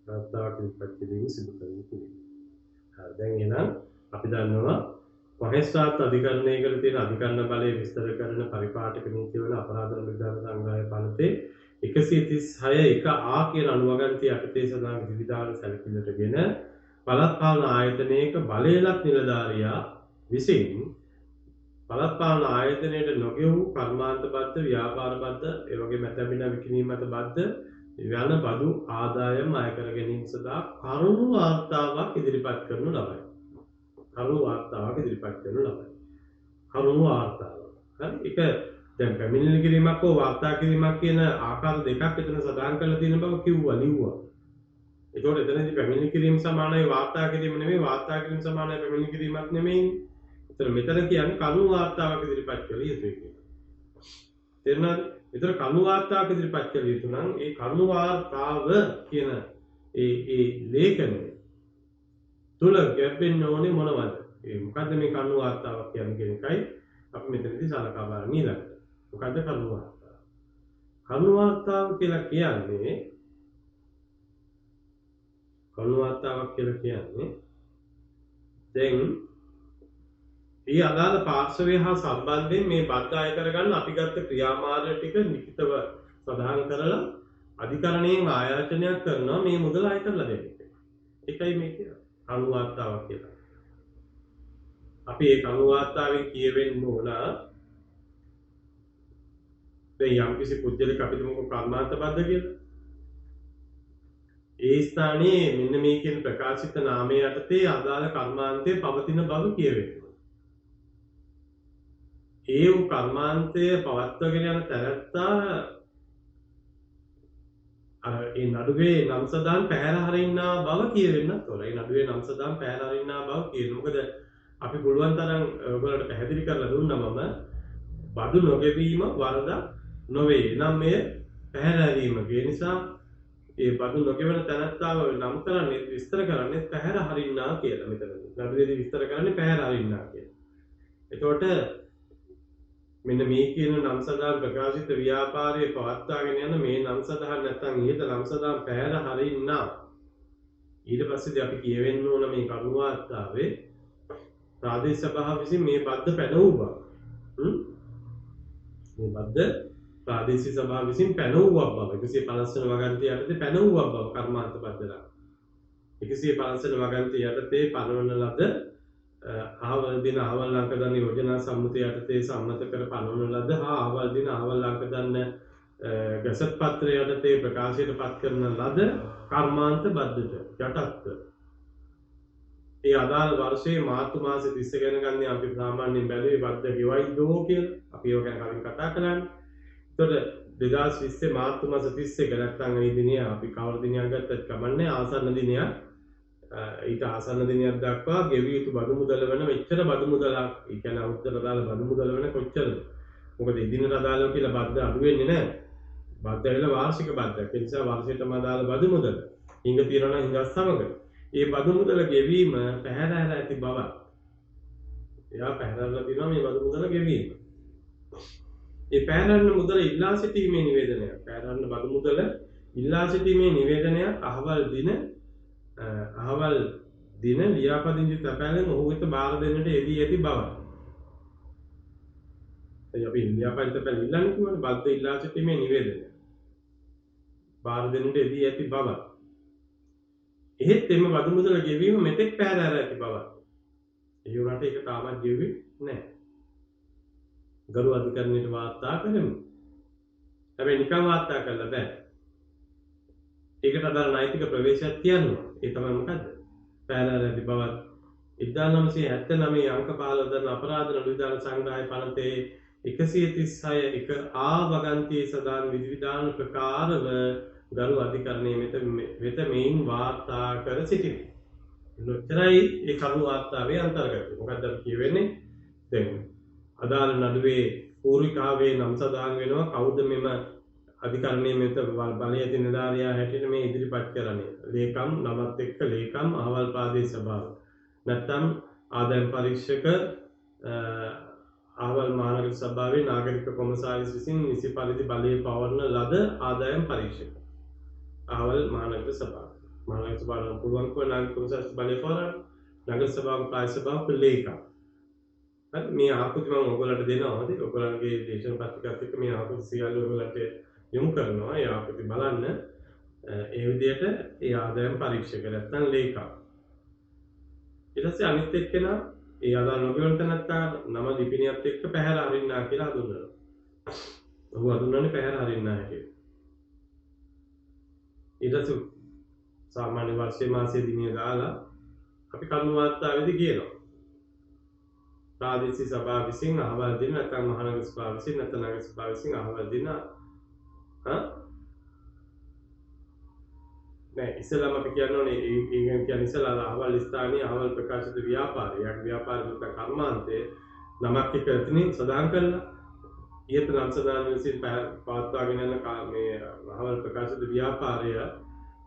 වාර්තාවක් ඉදිරිපත් කිරීම සිදු කළ යුතු වේ. හරි, දැන් එහෙනම් අපි දන්නවා මහේස්ත්‍රාත් අධිකරණයකට තියෙන අධිකරණ බලය විස්තර කරන පරිපාටක නීතිය වල අපරාධ නිලධාරී සංග්‍රහය පනතේ 136 1 කියන අනුවගන්තිය යටතේ සඳහන් විවිධාන සැලකිල්ලටගෙන පළාත් පාලන ආයතනයක බලයලත් නිලධාරියා විසින් පළාත් පාලන ආයතනයට නොගෙවූ කර්මාන්තබද්ධ ව්‍යාපාරබද්ධ ඒ වගේ මැතැමින විකිණීම මත බද්ධ යන බදු ආදායම් අය කර ගැනීම සඳහා කරුණු වාර්තාවක් ඉදිරිපත් කරනු ලබයි. කරුණු වාර්තාවක්. හරි, ඒක දැන් පැමිණිලි කිරීමක් හෝ වාර්තා කිරීමක් කියන ආකාර දෙකක් එතන සඳහන් කරලා තියෙන බව ලිව්වා. ඒකෝට එතනදී පැමිණිලි කිරීම සමානයි වාර්තා කිරීම නෙමෙයි, වාර්තා කිරීම සමානයි පැමිණිලි කිරීමක් නෙමෙයි. මෙතන කියන්නේ කරුණු වාර්තාවක් ඉදිරිපත් කළ යුතුයි කියලා. තේරුණාද? ඒතර කරුණු වාර්තාවක් ඉදිරිපත් කළ යුතු නම් ඒ කරුණු වාර්තාව කියන ඒ ලේඛනය තුල ගැපෙන්න ඕනේ මොනවද? ඒ මොකද්ද මේ කරුණු වාර්තාවක් කියන්නේ කියන එකයි අපි මෙතනදී සලකා බලන්න ඊළඟට. මොකද්ද කරුණු වාර්තාව? කරුණු වාර්තාව කියලා කියන්නේ දැන් ඒ අදාළ පාර්ශවය හා සම්බන්ධයෙන් මේ බද්ධ අය කරගන්න අපි ගත්ත ක්‍රියාමාර්ග ටික ලිඛිතව සඳහන් කරලා අධිකරණයෙන් ආයාචනයක් කරනවා මේ මුදල අය කරලා දෙන්න. ඒකයි මේ කියන්නේ කරුණු වාර්තාවක් කියලා. අපි ඒ කරුණු වාර්තාවෙන් කියවෙන්න ඕන දැන් යම්කිසි පුද්ගලෙක් අපි තුමුකෝ කර්මාන්තබද්ධ කියලා. ඒ ස්ථානයේ මෙන්න මේ කියන ප්‍රකාශිත නාමය යටතේ අදාළ කර්මාන්තයේ පවතින බව කියවෙනවා. ඒ වූ කර්මාන්තය පවත්වාගෙන යන තැනැත්තා ඒ නඩුවේ නම් සදාන් පැහැර හරින්නා බව කියවෙන්නත් ඕන. ඒ නඩුවේ නම් සදාන් පැහැර හරින්නා බව කියන. මොකද අපි පුළුවන් තරම් ඔයගොල්ලන්ට පැහැදිලි කරලා දුන්නා මම බදු නොගෙවීම වරදක් නොවේ. නම් මෙය පැහැර හැරීම. ඒ නිසා ඒ බදු නොගෙවන තැනැත්තාව නම් කරන්නේ විස්තර කරන්නේ පැහැර හරින්නා කියලා මෙතනදී. නඩුවේදී විස්තර කරන්නේ පැහැර හරින්නා කියලා. එතකොට මෙන්න මේ කියන නම් සඳහන් ප්‍රකාශිත ව්‍යාපාරයේ පවත්වාගෙන යන මේ නම් සඳහන් නැත්නම් ඊට නම් සඳහන් පැහැර හරින්නා. ඊට පස්සේදී අපි කියවෙන්න ඕන මේ කරුණු වාර්තාවේ ප්‍රාදේශ සභාව විසින් මේ බද්ධ පැනවූ බව. මේ බද්ධ ප්‍රාදේශීය සභාව විසින් පැනවුවක් බව 150 වන වගන්තිය යටතේ පැනවුවක් බව කර්මාන්ත බද්ධලා 150 වන වගන්තිය යටතේ පනවන ලද අහවල් දින අහවල් අංක දන්න යෝජනා සම්මුතිය යටතේ සම්මත කර පනවන ලද හා අහවල් දින අහවල් අංක දන්න ගැසට් පත්‍රය යටතේ ප්‍රකාශයට පත් කරන ලද කර්මාන්ත බද්ධට යටත්ව ඒ අදාළ වර්ෂයේ මාර්තු මාසයේ 30 ගැන ගන්නේ අපි සාමාන්‍යයෙන් බැලුවේ බද්ධ ගෙවයිදෝ කියලා. අපි ඒක ගැන කලින් කතා කරානේ. එතකොට 2020 මාර්තු මාස 31 නැත්නම් මේ දිනේ අපි කවර දිනයක් ගත්තත් කමන්නේ ආසන්න දිනයක් ඊට ආසන්න දිනයක් දක්වා ගෙවිය යුතු බදු මුදල වෙන මෙච්චර බදු මුදලක් ඒ කියන්නේ අවුරුද්දට අදාළ බදු මුදල වෙන කොච්චරද? මොකද එදිනට අදාළව කියලා බද්ද අඩු වෙන්නේ නැහැ. බද්ද ඇවිල්ලා වාර්ෂික බද්දක්. ඒ නිසා වර්ෂයටම අදාළ බදු මුදල. හිඟ තියනවා නම් හිඟත් සමග. ඒ බදු මුදල ගෙවීම පැහැරලා ඇති බව. එයා පැහැරලා තියෙනවා මේ බදු මුදල ගෙවීම. ඒ පැහැරන මුදල ඉල්ලා සිටීමේ නිවේදනයක්. පැහැරන බදු මුදල ඉල්ලා සිටීමේ නිවේදනයක් අහවල් දින ලියාපදිංචි තැපෑලෙන් ඔහු වෙත බාර දෙන්නට යෙදී ඇති බවයි. අපි ලියාපදිංචි තැපෑල ඉල්ලන්නේ කිව්වනේ බද්ද ඉල්ලා සිටීමේ නිවේදනය. බාර දෙන්නට යෙදී ඇති බවයි. එහෙත් එම බදු මුදල ගෙවීම මෙතෙක් පැහැර ඇති බවයි. ඒ වුණාට ඒක තාමත් ගෙවුවේ නැහැ. ගරු අධිකරණයට වාර්තා කරමු. හැබැයි නිකන් වාර්තා කරලා බෑ. ඒකට අදාළ නෛතික ප්‍රවේශයක් තියනවා. ඒ තමයි මොකද්ද? පැහැර ඇති බවත් 1979 අංක 15 දරන අපරාධ නඩු විධාන සංග්‍රහය පනතේ 136 1 ආ වගන්තියේ සදාන් විධි විධාන ප්‍රකාරව ගරු අධිකරණයේ වෙත මෙයින් වාර්තා කර සිටිනවා. නොචරයි ඒ කරුණු වාර්තාවේ අන්තර්ගතය. මොකක්ද අපි කියවෙන්නේ? දැන් අදාළ නඩුවේ පූර්විකාවේ නම් සඳහන් වෙනවා කවුද මෙම අධිකරණයේ මෙත බලය ඇති නිලධාරියා හැටියට මේ ඉදිරිපත් කරන්නේ. ලේකම් නමත් එක්ක ලේකම් අහවල් ප්‍රාදේශ සභාව. නැත්නම් ආදායම් පරීක්ෂක අහවල් මහනගර සභාවේ නාගරික කොමසාරිස් විසින් නිසි පරිදි බලය පවරන ලද ආදායම් පරීක්ෂක. අහවල් මහනගර සභාව. මහනගර සභාවට පුළුවන් කෝ නාගරික කොමසාරිස් බලය පවරන්න. නගර සභාව ප්‍රාදේශ සභාව ලේකම්. හරි මේ ආකෘති මම ඔයගොල්ලන්ට දෙනවා. හරි ඔයගොල්ලන්ගේ දේශන පත්‍රිකාවත් එක්ක මේ ආකෘති සියල්ල ඔයගොල්ලන්ට යොමු කරනවා. ඒ ආකෘති බලන්න. ඒ විදිහට ඒ ආදායම් පරීක්ෂක නැත්නම් ලේකම්. ඊට පස්සේ අනිත් එක්කෙනා ඒ අදාළ නොගියොන්ට නැත්නම් නම ලිපිනියත් එක්ක පැහැර අරින්නා කියලා හඳුන්වනවා. ඔහු හඳුන්වන්නේ පැහැර අරින්නා හැටියට. ඊට පස්සේ සාමාන්‍ය වර්ෂයේ මාසයේ දිනේ දාලා අපි කර්ම වාර්තාවේදී කියනවා. ප්‍රාදේශීය සභාව විසින් අහවල් දින නැත්නම් මහනගර සභාව විසින් නැත්නම් නගර සභාව විසින් අහවල් දින නෑ ඉස්සෙල්ලාම අපි කියනෝනේ ඒ කියන්නේ ඉස්සෙල්ලා අහවල් ස්ථානීය අහවල් ප්‍රකාශිත ව්‍යාපාරයක් ව්‍යාපාරික කර්මාන්තයේ නමක් එක්ක එතනින් සඳහන් කරලා ඊට නම් සඳහන් විසින් පවත්වාගෙන යන මේ අහවල් ප්‍රකාශිත ව්‍යාපාරය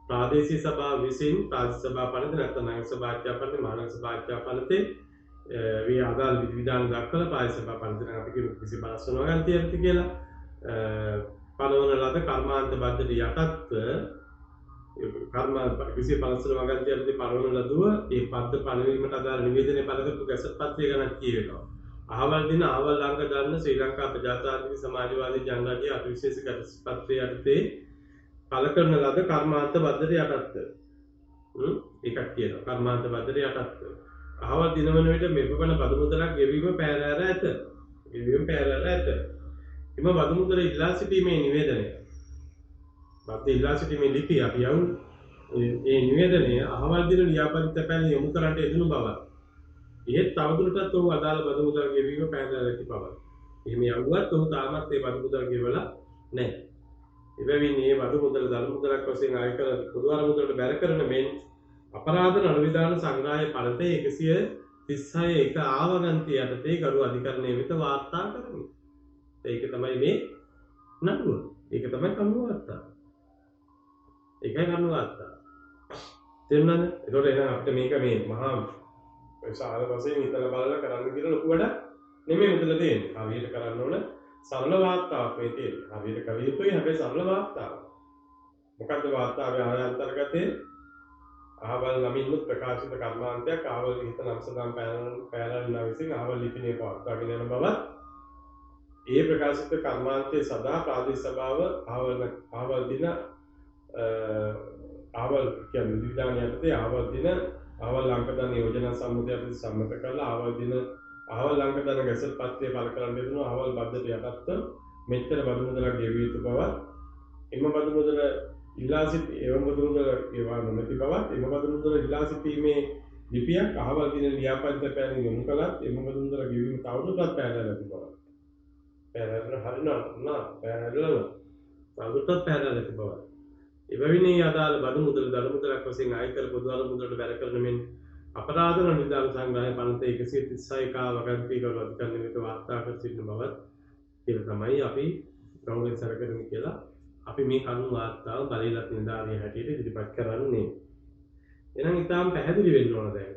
ප්‍රාදේශීය සභාව විසින් ප්‍රාදේශීය සභාව පනත නැත්නම් නගර සභාව අධ්‍යාපනයේ මහනගර සභාව අධ්‍යාපනයේ මේ අදාළ විධිවිධාන දක්වලා ප්‍රාදේශීය සභාව පනතෙන් අපි කියන 250 ගණන් තියෙනවා කියලා පනවන ලද කර්මාන්ත බද්ධට යටත්ව කර්ම 250 වගන්තියන්දී පනවන ලදුව ඒ පද්ද පනවීමට අදාළ නිවේදනය පළ කරපු ගැසට් පත්‍රය ගැන කියවෙනවා. අහවල් දින අහවල් අංග ගන්න ශ්‍රී ලංකා ප්‍රජාතාන්ත්‍රික සමාජවාදී ජනරාජ්‍ය අතිවිශේෂ ගැසට් පත්‍රය යටතේ පළ කරන ලද කර්මාන්ත බද්ධට යටත්ව ඒකක් කියනවා. කර්මාන්ත බද්ධට යටත්ව අහවල් දින වන විට මෙපමණ බදු මුදලක් ගෙවීම පැහැර ඇත. එම බදු මුදල ඉල්ලා සිටීමේ නිවේදනය. බද්ද ඉල්ලා සිටීමේ ලිපි අපි යවුන් ඒ නිවේදනය අහවල් දින ලියාපදිංචි තැපෑල යොමු කරන්නට යෙදුණු බවත්. එහෙත් තවදුරටත් ඔහු අදාළ බදු මුදල් ගෙවීම පැහැර ඇති බවත්. එහෙම යවුවත් ඔහු තාමත් ඒ බදු මුදල් ගෙවලා නැහැ. එබැවින් මේ බදු මුදල දළු මුදලක් වශයෙන් ආය කර පොදු අරමුදලට බැර කරන මෙන් අපරාධ නඩු විධාන සංග්‍රහය පනතේ 136 එක ආවගන්තිය යටතේ ගරු අධිකරණය වෙත වාර්තා කරමි. ඒක තමයි මේ නඩුව. ඒක තමයි කර්ම වාර්තාව. ඒකයි කර්ම වාර්තාව. තේරුණාද? ඒතකොට එහෙනම් අපිට මේක මේ මහා විශාල වශයෙන් හිතලා බලලා කරන්න කියලා ලොකු වැඩක් නෙමෙයි මෙතන තියෙන්නේ. හරියට කරන්න ඕන සරල වාර්තාවක් මේ තියෙන්නේ. හරියට කළ යුතුයි හැබැයි සරල වාර්තාවක්. මොකද්ද වාර්තාවේ ආය අන්තර්ගතයේ අහවල් නමින් ප්‍රකාශිත කර්මාන්තයක් අහවල් විහිත නම් සඳහන් පැනල් විසින් අහවල් ලිපිනය පවත්වාගෙන යන බවත් ඒ ප්‍රකාශිත කර්මාන්තයේ සදා ප්‍රාදේශ සභාව අහවල් දින අහවල් කියන්නේ විධාන යටතේ අහවල් දින අහවල් අංකදන යෝජනා සම්මුතියට සම්මත කරලා අහවල් දින අහවල් අංකදන ගැසට් පත්‍රය පළ කරන්න දෙනවා අහවල් බද්දට යටත්ව මෙච්චර බදු මුදලක් ගෙවිය යුතු බවත් එම බදු මුදල ඉල්ලා සිටි එවම බදු මුදල ගෙවා නොමැති බවත් එම බදු මුදල ඉල්ලා සිටීමේ ලිපියක් අහවල් දින ලියාපදිංචි තැපෑලෙන් යොමු කළත් එම බදු මුදල ගෙවීම තවදුරටත් පැහැර නැති බවත් පැහැරලා හරිනවා පැහැරලා තවදුරටත් පැහැර නැති බවත් එබැවින් මේ අදාළ බදු මුදල දළු මුදලක් වශයෙන් ආය කර පොදු අරමුදල මුදලට බැර කරන මෙන් අපරාධ නිදාන සංග්‍රහය පනත 136 කා වගන්තිය ගරු අධිකරණය වෙත වාර්තා කර සිටින බවත් කියලා තමයි අපි ගෞරවයෙන් සැලකෙමු කියලා අපි මේ කරුණු වාර්තාව බලයලත් නිලධාරිය හැටියට ඉදිරිපත් කරන්නේ. එහෙනම් ඊටාම් පැහැදිලි වෙන්න ඕන දැන්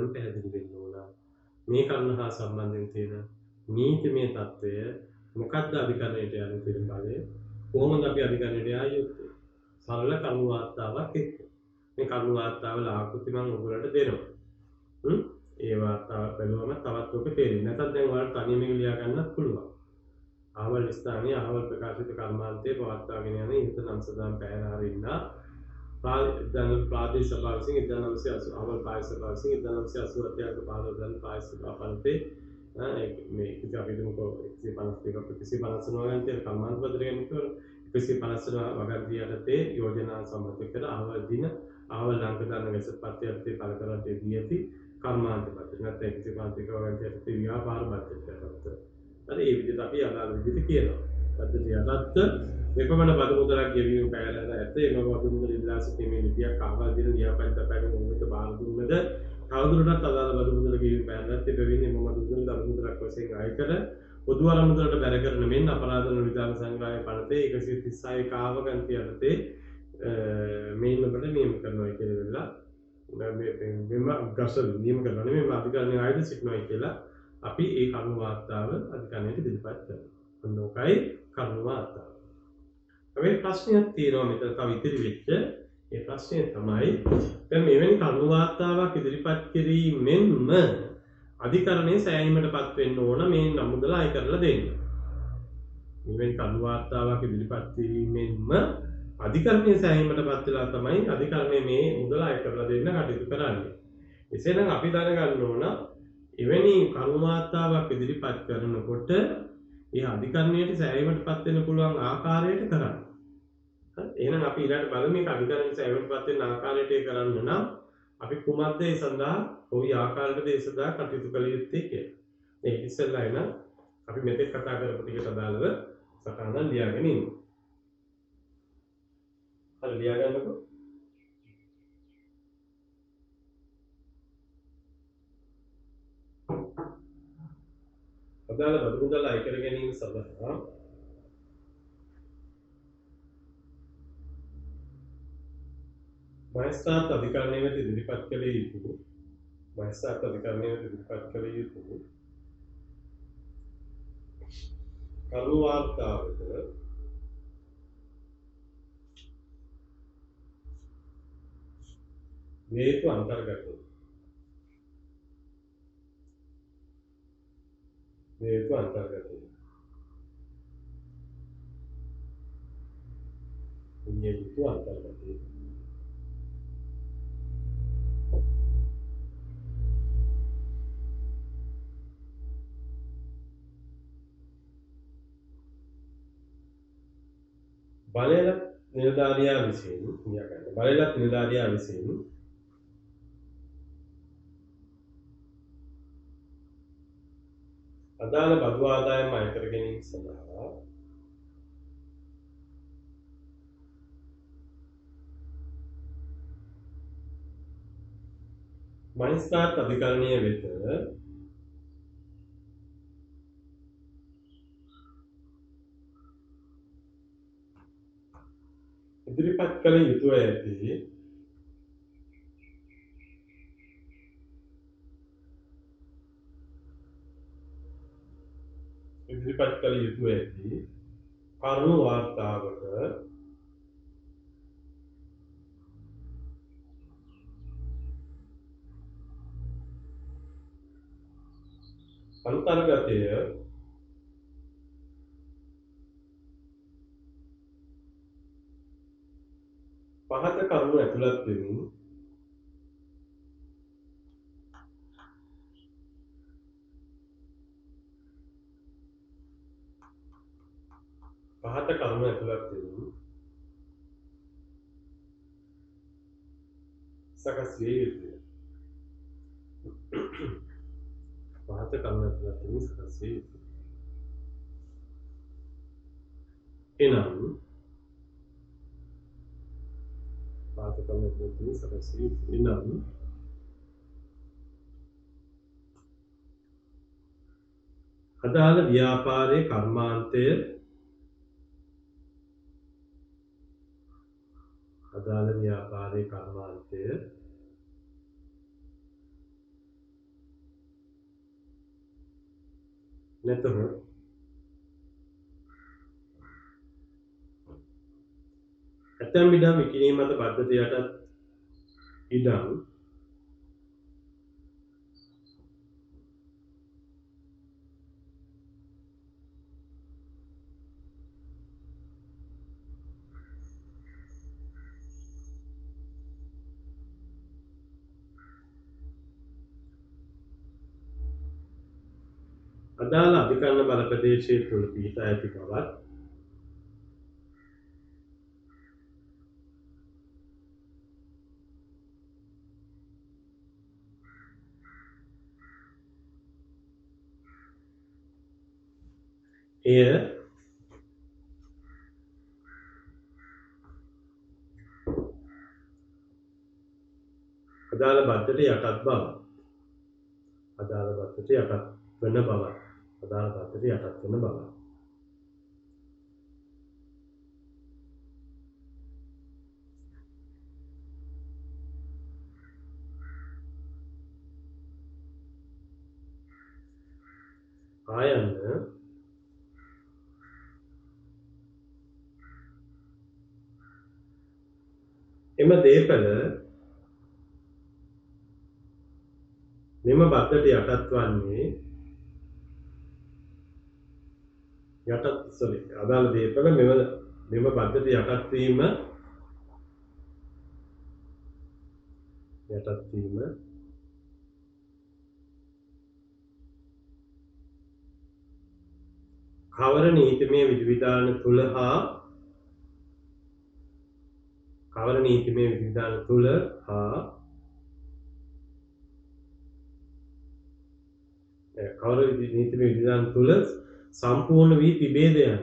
පැහැදිලි වෙන්න ඕන මේ කරුණ හා සම්බන්ධයෙන් තියෙන නීතිමය తত্ত্বය මොකක්ද අධිකරණයට යන තියෙන බලය කොහොමද අපි අධිකරණයට ආ යුත්තේ සරල කරුණු වාර්තාවක් එක්ක මේ කරුණු වාර්තාවල ආකෘති මම ඔයගොල්ලන්ට දෙනවා. ඒ වාර්තාව බලුවම තවත් ඔක තේරෙන්නේ නැත්නම් දැන් ඔයාලට තනියම ලියා ගන්නත් පුළුවන්. අහවල් ස්ථානීය අහවල් ප්‍රකාශිත කර්මාන්තයේ පවත්වාගෙන යන ඉහත නම් සඳහන් පැහැර හරින්න ප්‍රාදේශ සභාව විසින් 1980 අහවල් ප්‍රාදේශ සභාව විසින් 1987 අග 15 දන් ප්‍රාදේශ සභාව පනතේ මේ කිසි අපි දුමුකෝ 152 වගන්තිය කර්මාන්ත පත්‍රය ගන්නකොට 150 වගන්තිය යටතේ යෝජනා සම්මත කර අහවල් දින අහවල් අංක දාන ගැසට් පත්‍රය යටතේ පළ කරන්නට දී ඇති කර්මාන්ත පත්‍රය නැත්නම් 150 වගන්තිය යටතේ ව්‍යාපාර පත්‍රයට යටතේ හරි ඒ විදිහට අපි අදාළ විදිහට කියනවා. පද්ධතිය යටත් මෙපමණ බදු මුදලක් ගෙවීම පැහැරලා ඇත. එම බදු මුදල ඉල්ලා සිටීමේ ලිපියක් අහවල් දින ලියාපදිංචි තැපෑලෙන් උන්විත බාර දුන්නද තවදුරටත් අදාළ බදු මුදල ගෙවීම බෑන්ඩත් එබැවින් එම බදු මුදල දඩු මුදලක් වශයෙන් අයකර පොදු අරමුදලට බැර කරන මෙන් අපරාධ නිර්ධාරණ සංග්‍රහය පනතේ 136 කාවගන්ති යටතේ මේන් ඔබට නියම කරනවා කියලා වෙලා මෙම ගසල් නියම කරනවා නෙමෙයි අධිකරණයේ ආයත සිටිනවා කියලා අපි ඒ කරුණු වාර්තාව අධිකරණයට ඉදිරිපත් කරනවා. ඔන්න ඔකයි කරුණු වාර්තාව. හැබැයි ප්‍රශ්නයක් තියෙනවා මෙතන තව ඉතිරි වෙච්ච. ඒ ප්‍රශ්නය තමයි දැන් මෙවැනි කරුණු වාර්තාවක් ඉදිරිපත් කිරීමෙන්ම අධිකරණයේ සෑයීමටපත් වෙන්න ඕන මේ නමුදල අය කරලා දෙන්න. මෙවැනි කරුණු වාර්තාවක් ඉදිරිපත් කිරීමෙන්ම අධිකරණයේ සෑයීමටපත් වෙලා තමයි අධිකරණය මේ මුදල අය කරලා දෙන්න කටයුතු කරන්නේ. එසේනම් අපි දැනගන්න ඕන එවැනි කරුණු වාර්තාවක් ඉදිරිපත් කරනකොට ඒ අධිකරණයට සෑයීමටපත් වෙන්න පුළුවන් ආකාරයට කරන්න. එහෙනම් අපි ඊළඟට බලමු මේක අධිකරණයට සෑයීමටපත් වෙන ආකාරයට කරන්න නම් අපි කුමක්ද ඒ සඳහා කොයි ආකාරයකද ඒ සඳහා කටයුතු කළ යුත්තේ කියලා. මේ ඉස්සෙල්ලා එන අපි මෙතෙක් කතා කරපු ටිකට අදාළව සටහන ලියාගෙන ඉන්න. හරි ලියා ගන්නකෝ. අදාළ බදු මුදල් අය කර ගැනීම සඳහා මහේස්ත්‍රාත් අධිකරණය වෙත ඉදිරිපත් කළ යුතු මහේස්ත්‍රාත් අධිකරණය වෙත ඉදිරිපත් කළ යුතු කරුණු වාර්තාවක හේතු අන්තර්ගතයි. හේතු අන්තර්ගතයි. හේතු අන්තර්ගතයි. බලයලත් නිලධාරියා විසින් බලයලත් නිලධාරියා විසින් අදාළ බදු ආදායම අය කර ගැනීම සඳහා මහේස්ත්‍රාත් අධිකරණය වෙත ඉදිරිපත් කළ යුතුව ඇති කරුණු වාර්තාවක අන්තර්ගතය පහත කරුණු ඇතුළත් වෙමින් සකස් විය යුතුය. පහත කරුණු ඇතුළත් වෙමින් සකස් විය යුතුය. එනම් පහත කරුණු ඇතුළත් වෙමින් සකස් විය යුතුය. එනම් අදාළ ව්‍යාපාරයේ කර්මාන්තය නැතහොත් ඇතැම් ඉඩම් විකිණීම මත පද්ධතිය යටත් ඉඩම් අදාළ අධිකරණ බල ප්‍රදේශයේ තුල පිහිටා ඇති බවත් එය අදාළ බද්දට යටත් බව අදාළ පත්‍රයට යටත් වෙන බව. අදාළ පත්‍රයට යටත් වෙන බව. ආයන්න එම දේපළ මෙම බද්දට යටත් වන්නේ අදාළ දේපළ මෙම බද්දට යටත් වීම කවර නීතිමය විධිවිධාන තුල හා කවර නීතිමය විධිවිධාන තුල සම්පූර්ණ වී තිබේද යන්න.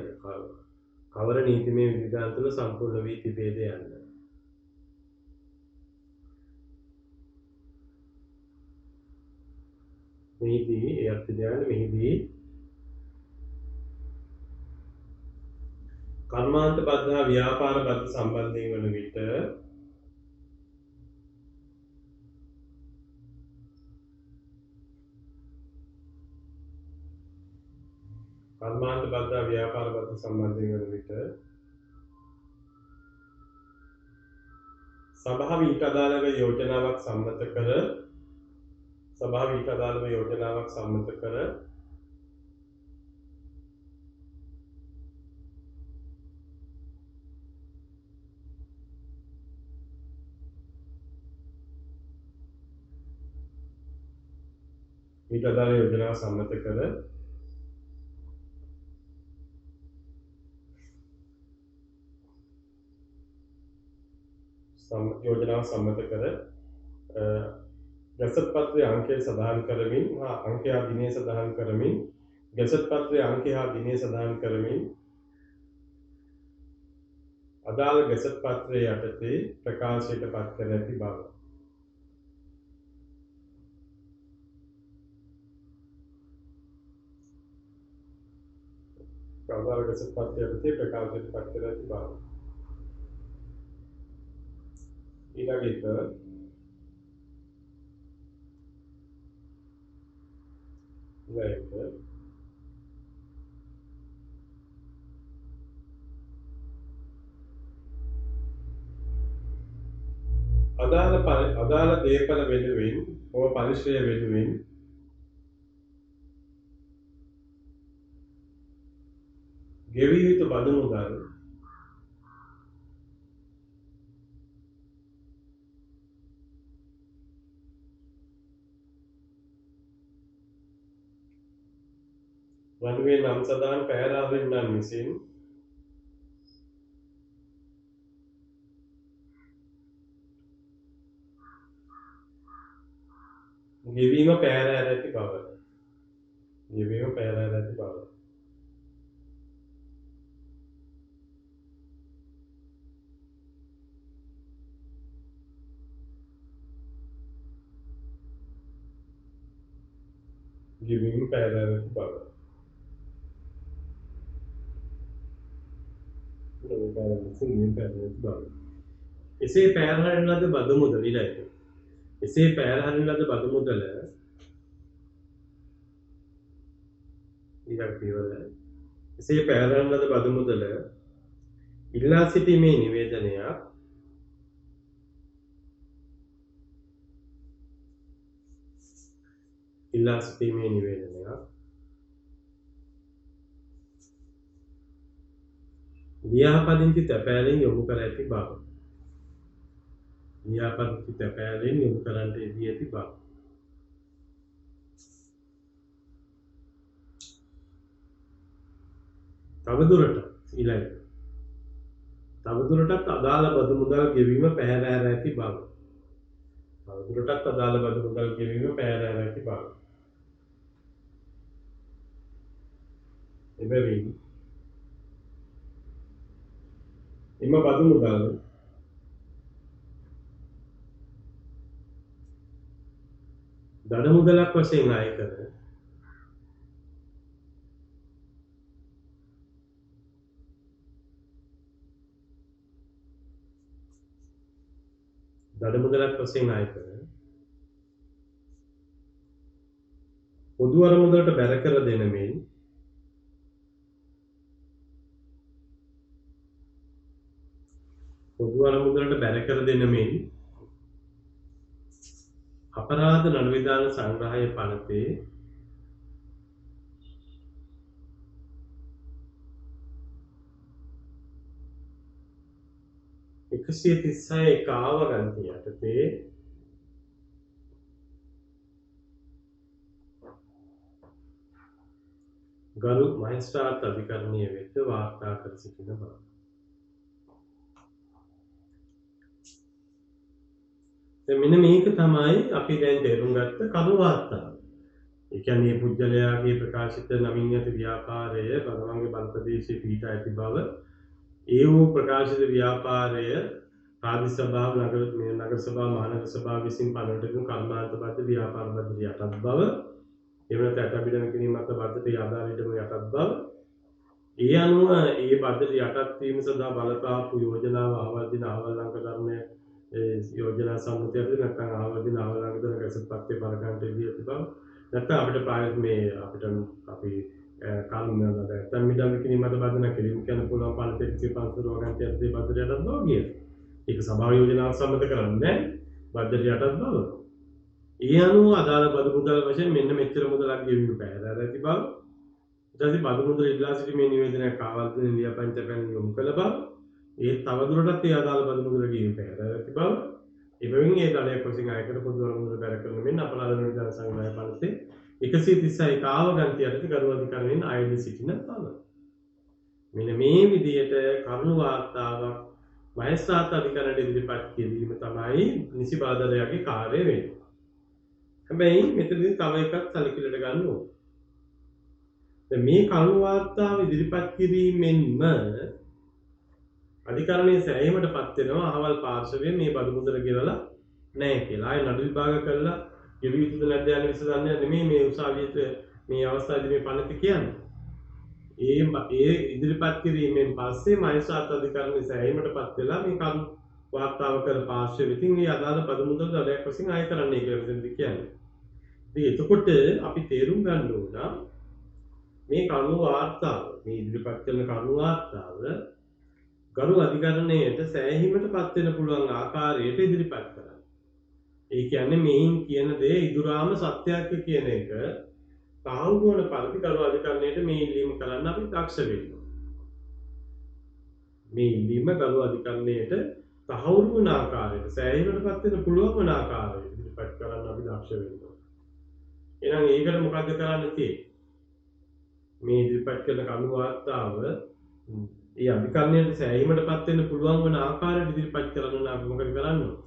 කවර නීතිමය විධිවිධාන තුල සම්පූර්ණ වී තිබේද යන්න. මෙහිදී කර්මාන්ත බද්ධ හා ව්‍යාපාර බද්ධ සම්බන්ධයෙන් වන විට සභාව ඊට අදාළව යෝජනාවක් සම්මත කර ගැසට් පත්‍රයේ අංකය සඳහන් කරමින් අංකය හා දිනය සඳහන් කරමින් ගැසට් පත්‍රයේ අංකය හා දිනය සඳහන් කරමින් අදාළ ගැසට් පත්‍රයේ යටතේ ප්‍රකාශයට පත් කර ඇති බව. ඊළඟට අදාළ දේපළ වෙනුවෙන් පරිශ්‍රය වෙනුවෙන් ගෙවිය යුතු බදු මුදල් වනුවේ නම් සඳහන් පැහැරාවෙන්නන් විසින් ගෙවීම පැහැර ඇති බව. එසේ පැහැරහරින ලද බදු මුදල ඉල්ලා සිටීමේ නිවේදනයක් ලියාපදිංචි තැපෑලෙන් යොමු කර ඇති බව. තවදුරටත් අදාළ බදු මුදල් ගෙවීම පැහැර ඇති බව. එබැවින් එම බදු මුදල් දඩ මුදලක් වශයෙන් අය කරන දඩ මුදලක් වශයෙන් අය කරන පොදු අරමුදලට බැර කර දෙන මෙන් පොදු අරමුදලට බැර කර දෙන මෙන් අපරාධ නඩු විධාන සංග්‍රහය පනතේ 136 කාව ගන්ති යටතේ ගරු මහේස්ත්‍රාත් අධිකරණය වෙත වාර්තා කර සිටින බව. මෙන්න මේක තමයි අපි දැන් තේරුම් ගත්ත කරු වාර්තාව. ඒ කියන්නේ පුජ්‍යලයාගේ ප්‍රකාශිත නමින් ඇති ව්‍යාපාරය බගවන්ගේ බල ප්‍රදේශයේ පිහිටා ඇති බව ඒ වූ ප්‍රකාශිත ව්‍යාපාරය ප්‍රාදේශ සභාව නගර සභාව මහනගර සභාව විසින් පනවන කර්මාන්තබද්ධ ව්‍යාපාර බද්ධ යටත් බව එවනත් අටබිඩන කිරීම මත බද්ධට ආධාරිතව යටත් බව ඒ අනුව ඒ බද්ධට යටත් වීම සඳහා බලපාපු යෝජනාව ආවර්ජන ආවලංක ධර්මය යෝජනා සම්මුතිය ඇති නැත්නම් ආවර්ජන ආවලංක ධර්ම ගැසට්පත්යේ බලකන්ට එදී ඇති බව නැත්නම් අපිට ප්‍රායෝගික මේ අපිට අපි කාලුමනද තම්මිදම් කිරීම මත බද්ධන කිරීම කියන පුළුවන් පනත 150 රෝගන්ති ඇති බද්ධට යටත් බව කියන ඒක සභාව යෝජනාවක් සම්මත කරන්නේ බද්ධට යටත් බව ඒ අනුව අදාළ බදු මුදල් වශයෙන් මෙන්න මෙච්චර මුදලක් ගෙවීම බැහැ ඇති බව ඊට පස්සේ බදු මුදල ඉල්ලා සිටීමේ නිවේදනයක් ආවර්ජන ලියාපදිංචියෙන් යොමු කළ බව ඒ තවදුරටත් ඒ අදාළ බදු මුදල ගෙවීම බැහැ ඇති බව එබැවින් ඒ දලයක් වශයෙන් අයකර පොදු අරමුදල බැර කරන මෙන්න අපරාධ නිරෝධ සංග්‍රහය පනතේ 136 කාව ගන්ති යටතේ ගරු අධිකරණයෙන් ආයෝජිත සිටින බව. මෙන්න මේ විදිහට කරුණු වාර්තාවක් මහේස්ත්‍රාත් අධිකරණයට ඉදිරිපත් කිරීම තමයි නිසි බාධකයාගේ කාර්යය වෙන්නේ. හැබැයි මෙතනදී තව එකක් සැලකිලිට ගන්න ඕනේ. දැන් මේ කරුණු වාර්තාව ඉදිරිපත් කිරීමෙන්ම අධිකරණයේ සෑයීමටපත් වෙනවා අහවල් පාර්ශවයේ මේ බදු මුදල ගෙවලා නැහැ කියලා. ආයෙ නඩු විභාග කළා ගෙවිය යුතුද නැද්ද යන විසඳන්නේ නෙමෙයි මේ උසාවියට මේ අවස්ථාවේදී මේ පනත කියන්නේ. ඒ ඉදිරිපත් කිරීමෙන් පස්සේ මහේස්ත්‍රාත් අධිකරණයේ සෑයීමටපත් වෙලා මේ කරුණු වාර්තාව කළ පාර්ශවය විසින් මේ අදාළ බදු මුදල දඩයක් වශයෙන් ආයෙ කරන්නයි කියලා විසඳන්නේ කියන්නේ. ඉතින් එතකොට අපි තේරුම් ගන්න ඕන මේ කරුණු වාර්තාව මේ ඉදිරිපත් කරන කරුණු වාර්තාව ගරු අධිකරණයට සෑහීමටපත් වෙන පුළුවන් ආකාරයට ඉදිරිපත් කරන්න. ඒ කියන්නේ මේන් කියන දේ ඉදුරාම සත්‍යයක් කියන එක තහවුරු වන පරිදි ගරු අධිකරණයට මේ ඉල්ලීම කරන්න අපි දක්ෂ වෙන්න ඕන. මේ ඉල්ලීම ගරු අධිකරණයට තහවුරු වන ආකාරයට සෑහීමටපත් වෙන පුළුවන් වන ආකාරයට ඉදිරිපත් කරන්න අපි දක්ෂ වෙන්න ඕන. එහෙනම් ඒකට මොකද්ද කරන්න තියෙන්නේ? මේ ඉදිරිපත් කරන කරුණු වාර්තාව ඒ අධිකරණයට සෑහීමටපත් වෙන්න පුළුවන් වන ආකාරයට ඉදිරිපත් කරන්න නම් අපි මොකද කරන්න ඕන?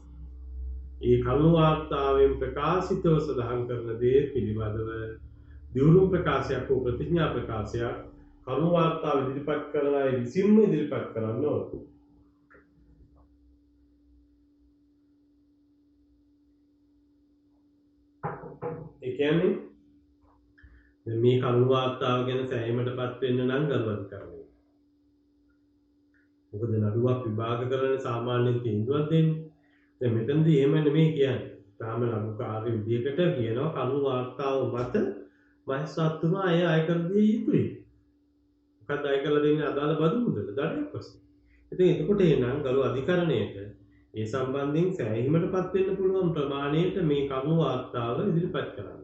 ඒ කරුණු වාර්තාවෙන් ප්‍රකාශිතව සඳහන් කරන දේ පිළිබඳව දියුණු ප්‍රකාශයක් හෝ ප්‍රතිඥා ප්‍රකාශයක් කරුණු වාර්තාව ඉදිරිපත් කරන අය විසින්ම ඉදිරිපත් කරන්න ඕන. ඒ කියන්නේ මේ කරුණු වාර්තාව ගැන සෑහීමටපත් වෙන්න නම් ගරු අධිකරණය. මොකද නඩුවක් විභාග කරන සාමාන්‍යයෙන් තීන්දුවක් දෙන්නේ. දැන් මෙතනදී එහෙම නෙමෙයි කියන්නේ. තාම නඩුකාරී විදියකට කියනවා කරුණු වාර්තාව මත මහේස්ත්‍රාත්තුමා අය අයකර දිය යුතුයි. මොකද අය කරලා දෙන්නේ අදාළ බදු මුදල දඩයක් වශයෙන්. ඉතින් එතකොට එහෙනම් ගරු අධිකරණයට ඒ සම්බන්ධයෙන් සෑහීමටපත් වෙන්න පුළුවන් ප්‍රමාණයට මේ කරුණු වාර්තාව ඉදිරිපත් කරන්න.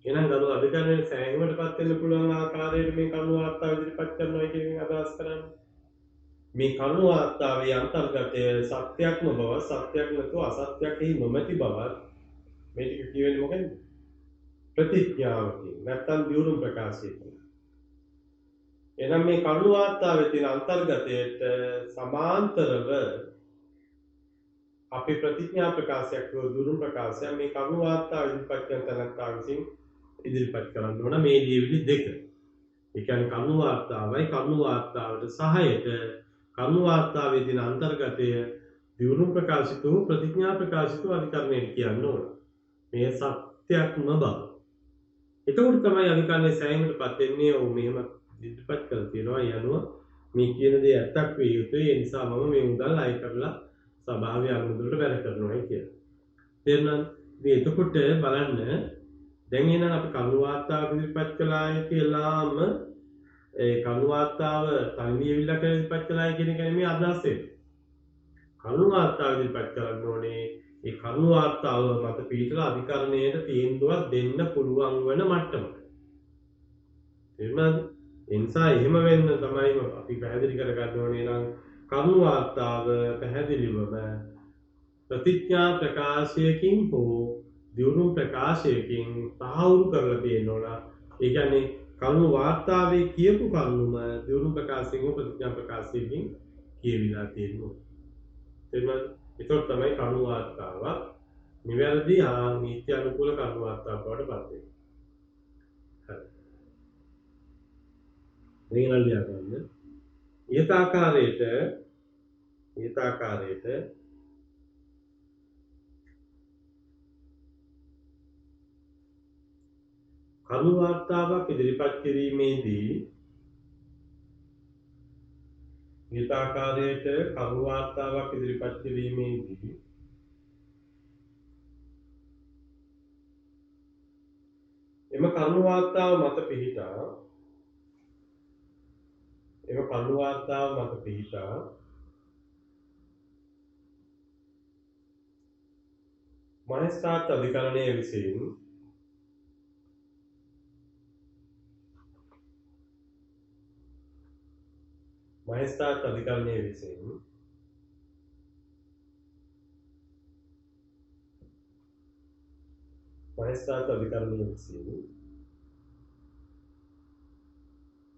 එහෙනම් ගරු අධිකරණයට සෑහීමටපත් වෙන්න පුළුවන් ආකාරයට මේ කරුණු වාර්තාව ඉදිරිපත් කරනවා කියන එක අදහස් කරන්නේ. මේ කරුණු වාර්තාවේ අන්තර්ගතය සත්‍යක්ම බව සත්‍යක් නැතුව අසත්‍යක්ෙහි නොමැති බව මේ ටික කියවෙන්නේ මොකෙන්ද? ප්‍රතිඥාවකින් නැත්නම් දියුණු ප්‍රකාශයකින්. එහෙනම් මේ කරුණු වාර්තාවේ තියෙන අන්තර්ගතයට සමාන්තරව අපි ප්‍රතිඥා ප්‍රකාශයක් හෝ දියුණු ප්‍රකාශයක් මේ කරුණු වාර්තාව ඉදිරිපත් කරන තැනත්තා විසින් ඉදිරිපත් කරන්න ඕන මේ ලියවිලි දෙක. ඒ කියන්නේ කරුණු වාර්තාවයි කරුණු වාර්තාවට සහායට කරුණු වාර්තාවේ තියෙන අන්තර්ගතය දියුණු ප්‍රකාශිත වූ ප්‍රතිඥා ප්‍රකාශිත අධිකරණයට කියන්න ඕන. මේ සත්‍යක්ම බව. එතකොට තමයි අනිකාන්නේ සෑහීමටපත් වෙන්නේ. ඔව් මෙහෙම ඉදිරිපත් කරලා තියෙනවා. ඒ අනුව මේ කියන දේ ඇත්තක් විය යුතුයි. ඒ නිසා මම මේ මුදල් අය කරලා ස්වභාවය අනුමුදලට වැඩ කරනවායි කියලා. තේරුණාද? ඉතින් එතකොට බලන්න දැන් එහෙනම් අපි කරුණු වාර්තාව ඉදිරිපත් කළායි කියලාම ඒ කරුණු වාර්තාව තනියවිල්ලා කියලා ඉදිරිපත් කළායි කියන එක නෙමෙයි අදහස් වෙන්නේ. කරුණු වාර්තාව ඉදිරිපත් කරන්න ඕනේ. ඒ කරුණු වාර්තාව මත පිටලා අධිකරණයට තීන්දුවක් දෙන්න පුළුවන් වෙන මට්ටමක. තේරුණාද? ඒ නිසා එහෙම වෙන්න තමයි අපි පැහැදිලි කරගන්න ඕනේ නම් කරුණු වාර්තාව පැහැදිලිවම ප්‍රතිඥා ප්‍රකාශයකින් හෝ දියුණු ප්‍රකාශයකින් තහවුරු කරලා තියෙනවා. ඒ කියන්නේ කරුණු වාර්තාවේ කියපු කරුණුම දියුණු ප්‍රකාශයෙන් හෝ ප්‍රතිඥා ප්‍රකාශයකින් කියවිලා තියෙනවා. එතනත් ඒක තමයි කරුණු වාර්තාව නිවැරදි නීති අනුකූල කරුණු වාර්තාවක් බවට පත් වෙන්නේ. හරි. දෙයනල් ලියගන්න. ඊට ආකාරයට කරුණු වාර්තාවක් ඉදිරිපත් කිරීමේදී එම කරුණු වාර්තාව මත පිහිටා මහේස්ත්‍රාත් අධිකරණය විසින්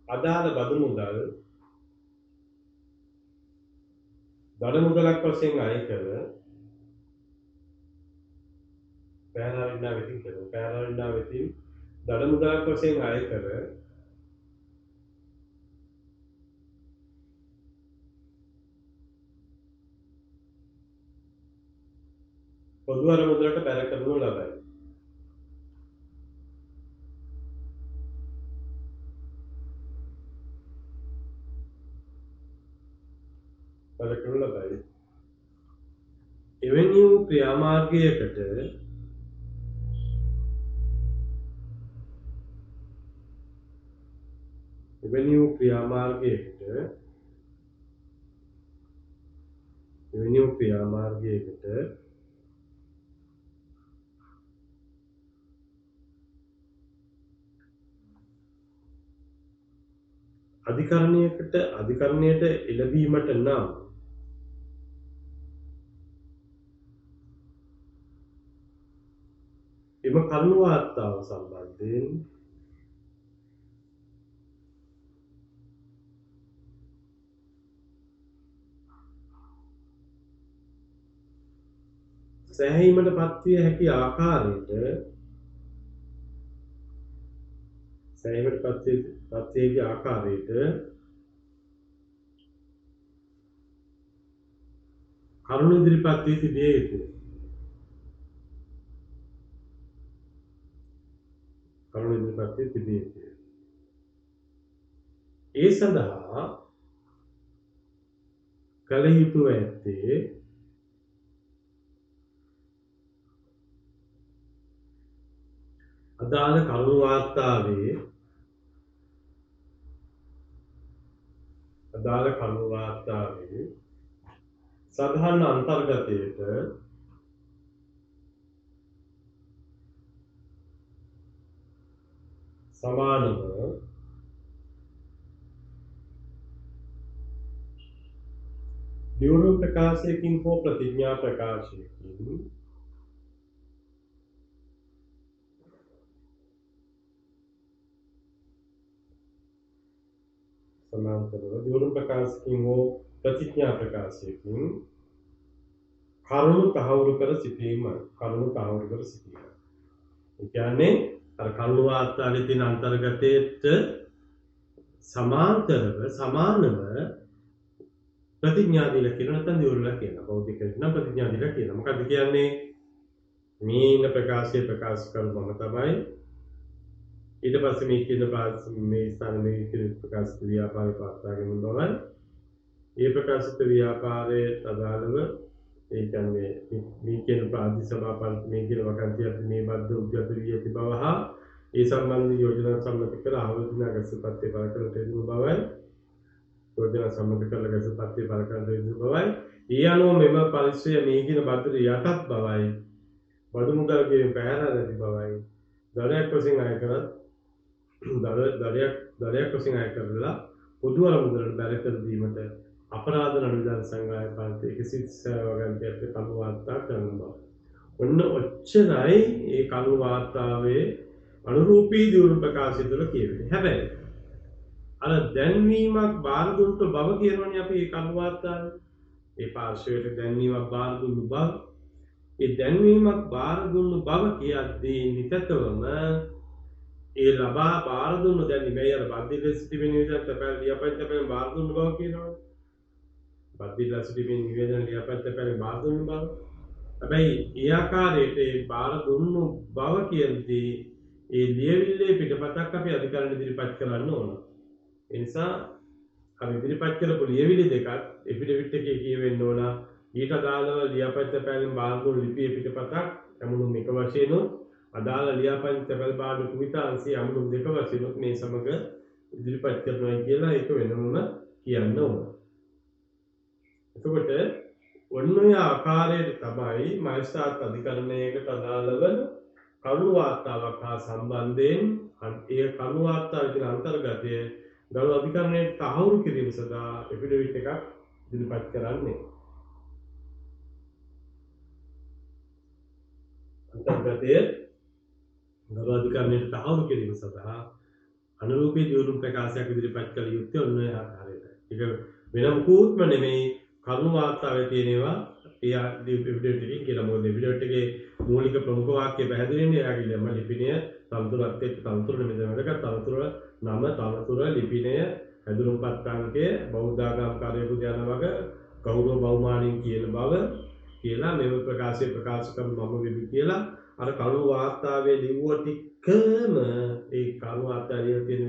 අදාළ බදු මුදල් දඩ මුදලක් වශයෙන් අය කර පැහැරවින්නා වෙතින් දඩ මුදලක් වශයෙන් අය කර පොදු අරමුදලට බැර කරනු ලබයි. එවැනි වූ ක්‍රියාමාර්ගයකට අධිකරණයට එළඹීමට නම් එම කරුණු වාර්තාව සම්බන්ධයෙන් සෑහීමට පත්විය හැකි ආකාරයට කරුණු ඉදිරිපත් වී තිබිය යුතුය. ඒ සඳහා කළ යුතුව ඇත්තේ අදාළ කරුණු වාර්තාවේ සඳහන් අන්තර්ගතයට සමානව දියුණු ප්‍රකාශයකින් හෝ ප්‍රතිඥා ප්‍රකාශයකින් කරුණු තහවුරු කර සිටීම. ඒ කියන්නේ අර කරුණු වාර්තාවේ තියෙන අන්තර්ගතයට සමානව ප්‍රතිඥා දීලා කියන නැත්නම් දියුණුවලා කියන. බෞද්ධික නම් ප්‍රතිඥා දීලා කියන. මොකද්ද කියන්නේ? මේ ඉන්න ප්‍රකාශය ප්‍රකාශ කරු මම තමයි. ඊට පස්සේ මේ කියන මේ ස්ථාන මේ කියන ප්‍රකාශිත ව්‍යාපාරය පවත්වාගෙන බවයි. ඒ ප්‍රකාශිත ව්‍යාපාරයේ අදාළව ඒ කියන්නේ මේ කියන ප්‍රාදේශීය සභාපති මේ කියන වකන්තියට මේ බද්ධ උද්ගත වී ඇති බව හා ඒ සම්බන්ධ යෝජනා සම්මත කර ආවර්ජන ගසපත්‍ය පළ කර තිබු බවයි. යෝජනා සම්මත කළ ගසපත්‍ය පළ කර තිබු බවයි. ඒ අනුව මෙම පරිශ්‍රය මේ කියන බද්ධට යටත් බවයි. බදු මුදල් කියන පැහැර නැති බවයි. දරයක් වශයෙන් අය කරත් දරයක් වශයෙන් අය කරලා පොදු අරමුදලට බැර කර දීමට අපරාධ නඩුදාන සංග්‍රහය පන්ති 130 වගන්තියට කණු වාර්තා කරනවා. ඔන්න ඔච්චරයි ඒ කණු වාර්තාවේ අනුරූපී දියුණු ප්‍රකාශය තුළ කියවෙන්නේ. හැබැයි අර දැන්වීමක් බාර දුන්නු බව කියනවනේ අපි ඒ කණු වාර්තාවේ. ඒ පාර්ශවයට දැන්වීමක් බාර දුන්නු බව. ඒ දැන්වීමක් බාර දුන්නු බව කියද්දී නිතරම ඒ ලබා බාර දුන්නු දැන් මේ අර බද්ධිල සිටින විදිහට තැපැල් ලියාපදිංචි තැපැල් බාර දුන්නු බව කියනවා. බද්ධිල සිටින නිවේදන ලියාපදිංචි තැපැල් බාර දුන්නු බව. හැබැයි ඒ ආකාරයට ඒ බාර දුන්නු බව කියද්දී ඒ ලියවිල්ලේ පිටපතක් අපි අධිකරණ ඉදිරිපත් කරන්න ඕන. ඒ නිසා අපි ඉදිරිපත් කරපු ලියවිලි දෙකක් එෆිඩවිට් එකේ කියවෙන්න ඕන. ඊට අදාළව ලියාපදිංචි තැපැල්ෙන් බාර දුන්නු ලිපියේ පිටපතක් අමුණුම් එක වශයෙන් අදාළ ලියාපදිංචි තැපැල් බාර කුමිතාංශයේ අමුණුම් දෙක වශයෙන් මේ සමග ඉදිරිපත් කරනවා කියලා ඒක වෙනම කියන්න ඕන. එතකොට ඔන්න ඔය ආකාරයට තමයි මහේස්ත්‍රාත් අධිකරණයකට අදාළ වන කණු වාර්තාවක් හා සම්බන්ධයෙන් ඒ කණු වාර්තාවේ තියෙන අන්තර්ගතය ගරු අධිකරණයට තහවුරු කිරීම සඳහා එෆිඩවිට් එකක් ඉදිරිපත් කරන්නේ. අන්තර්ගතය ගරු අධිකරණයට තහවුරු කිරීම සඳහා අනුරූපී දියුණු ප්‍රකාශයක් ඉදිරිපත් කළ යුත්තේ ඔන්න ඔය ආකාරයට. ඒක වෙන මොකුත්ම නෙමෙයි කරුණු වාර්තාවේ තියෙනවා ඒ එෆිඩවිට් එකේ කියලා. මොකද එෆිඩවිට් එකේ මූලික ප්‍රමුඛ වාක්‍ය පැහැදිලි වෙන්නේ එයාගේ ළම ලිපිනය තනතුරත් එක්ක තනතුර නෙමෙයි වැඩක තනතුර නම තනතුර ලිපිනය හැඳුනුම්පත් අංකය බෞද්ධාගම කාර්යක යන වග ගෞරව බහුමානින් කියන බව කියලා මෙව ප්‍රකාශය ප්‍රකාශ කරන මම වෙමි කියලා අර කරුණු වාර්තාවේ ලිව්ව ටිකම ඒ කරුණු වාර්තාවේ තියෙන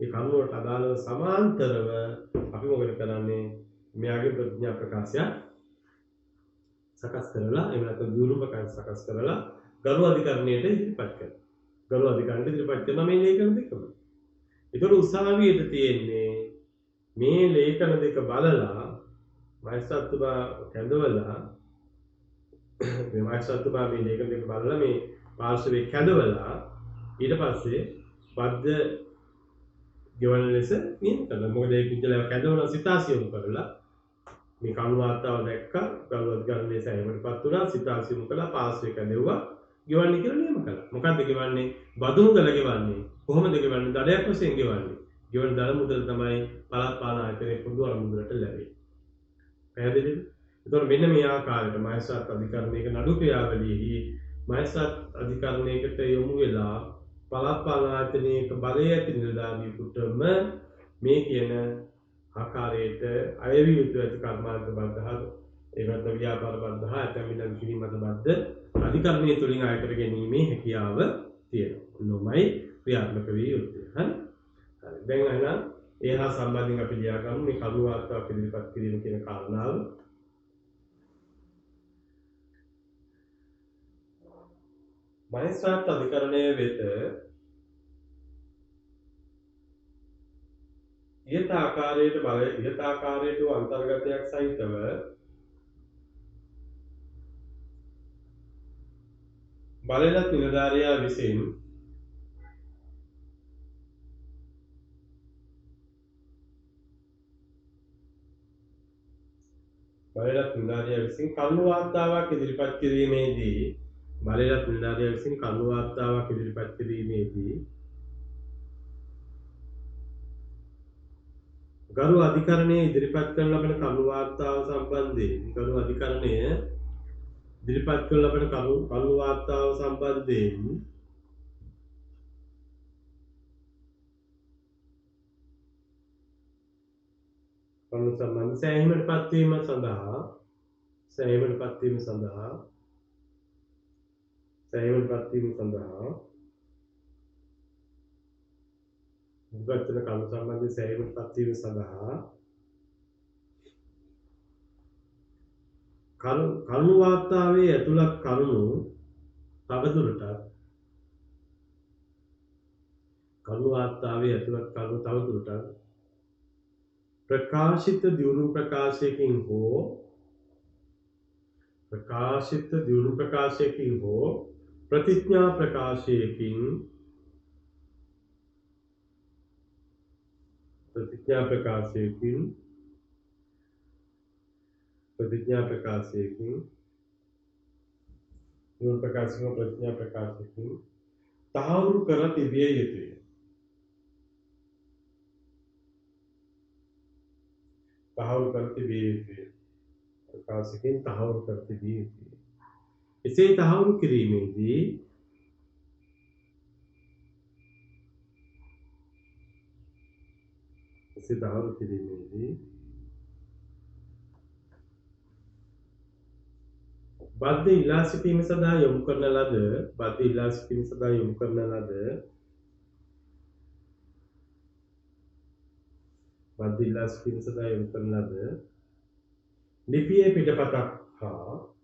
ඒ කරුණු වලට අදාළව සමාන්තරව අපි මොකද කරන්නේ මෙයාගේ ප්‍රඥා ප්‍රකාශය සකස් කරලා එහෙම නැත්නම් දියුණු ප්‍රකාශ සකස් කරලා ගරු අධිකරණයට ඉදිරිපත් කරනවා. ගරු අධිකරණයට ඉදිරිපත් කරන මේ ලේඛන දෙකම. ඒතර උසාවියට තියෙන්නේ මේ ලේඛන දෙක බලලා මහේස්ත්‍රාත්තුමා කැඳවලා මේ මහේස්ත්‍රාත්තුමා මේ ලේඛන දෙක බලලා මේ පාර්ශවයේ කැඳවලා ඊට පස්සේ බද්ධ ගෙවන ලෙස නියම කරනවා. මොකද ඒ කිච්චලා කැඳවන සිතාසියුම් කරලා මේ කණු වාර්තාව දැක්කා ගරු අධිකරණයේ සෑයීමටපත් වුණා සිතාසියුම් කළා පාර්ශවය කැඳෙව්වා ගෙවන්නේ කියලා නියම කළා. මොකද්ද ගෙවන්නේ? බදු මුදල ගෙවන්නේ. කොහොමද ගෙවන්නේ? දඩයක් වශයෙන් ගෙවන්නේ. ගෙවන දඩ මුදල තමයි පළාත් පාලන ආයතනයේ පොදු අරමුදලට ලැබෙන්නේ. පැහැදිලිද? ඒතකොට මෙන්න මේ ආකාරයට මහේස්ත්‍රාත් අධිකරණයක නඩු ක්‍රියාවලියෙහි මහේස්ත්‍රාත් අධිකරණයකට යොමු වෙලා පළාත් පාලන ආයතනයක බලය ඇති නිලධාරියෙකුටම මේ කියන ආකාරයට අයවිය යුතු ඇති කර්මාන්ත බද්ධ ඒකට ව්‍යාපාර බද්ධ ඇතැම් විනාශ කිරීමට බද්ධ අධිකරණය තුලින් ආය කර ගැනීමේ හැකියාව තියෙනවා. නොමයි ක්‍රියාත්මක විය යුතුයි. හරි. දැන් අහලා ඒ හා සම්බන්ධයෙන් අපි ලියා ගමු මේ කරුණු වාර්තාවක් ඉදිරිපත් කිරීම කියන කාරණාව. මහේස්ත්‍රාත් අධිකරණය වෙත ඉහත ආකාරයට අන්තර්ගතයක් සහිතව බලලත් නිලධාරියා විසින් කරුණු වාර්තාවක් ඉදිරිපත් කිරීමේදී ගරු අධිකරණයේ ඉදිරිපත් කරන ලබන කරුණු වාර්තාව සම්බන්ධයෙන් සෑහීමට පත්වීම සඳහා සෑහීමටපත් වීම සඳහා උගතන කරුණු සම්බන්ධයෙන් සෑහීමටපත් වීම සඳහා කරුණු වාර්තාවේ ඇතුළත් කරුණු තවදුරටත් ප්‍රකාශිත දියුණු ප්‍රකාශයකින් හෝ ප්‍රතිඥා ප්‍රකාශයකින් තහවුරු කර තිබිය යුතුය. ප්‍රකාශකින් තහවුරු කර තිබිය යුතුය. එසේ තහවුරු කිරීමේදී බද්ධ ඉල්ලා සිටීම සඳහා යොමු කරන ලද ලිපියේ පිටපතක් හා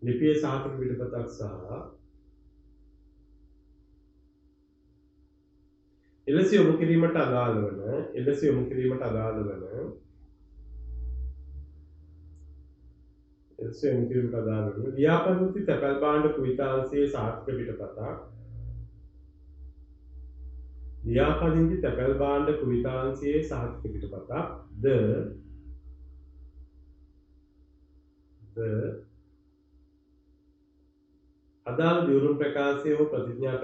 ලිපියේ සාධක පිටපතක් සහ එලෙස යොමු කිරීමට අදාළ වන ලියාපදිංචි තැපැල් භාණ්ඩ කුයිතාංශයේ සාධක පිටපතක් ද අදාළ දියුණු ප්‍රකාශය හෝ ප්‍රතිඥා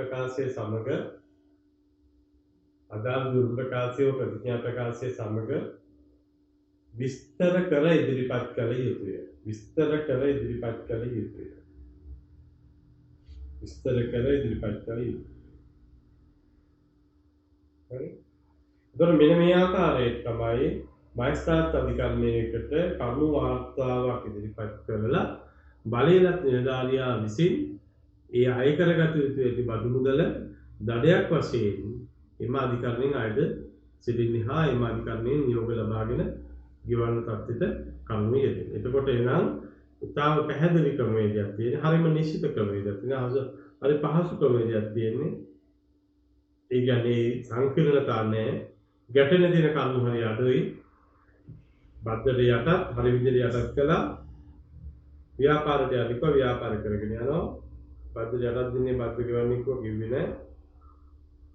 ප්‍රකාශය සමග විස්තර කර ඉදිරිපත් කළ යුතුය. හරි. එතකොට මෙන්න මේ ආකාරයට තමයි මහේස්ත්‍රාත් අධිකරණයකට කරුණු වාර්තාවක් ඉදිරිපත් කරලා බලයලත් නිලධාරියා විසින් ඒ අය කරගත යුතු ඇති බදු මුදල දඩයක් වශයෙන් එම අධිකරණයෙන් අයද සිටින්නේ හා එම අධිකරණයෙන් නියෝග ලබාගෙන ගෙවන්න තත්ත්වයට කරුණු යෙදෙන. එතකොට එනම් උතාව පැහැදිලි ක්‍රමවේදයක් තියෙන, හරිම නිශ්චිත ක්‍රමවේදයක් තියෙන, හරි පහසු ක්‍රමවේදයක් තියෙන්නේ. ඒ කියන්නේ සංකීර්ණතා නැහැ. ගැටෙන දින කරුණු හරි අඩුයි. බද්දට යටත් හරි විදිහට යටත් කළා. ව්‍යාපාරයට අධික ව්‍යාපාර කරගෙන යනවා. බද්දට යටත් දිනේ බද්ද ගෙවන්නේ කිව්ව කිව්වේ නැහැ.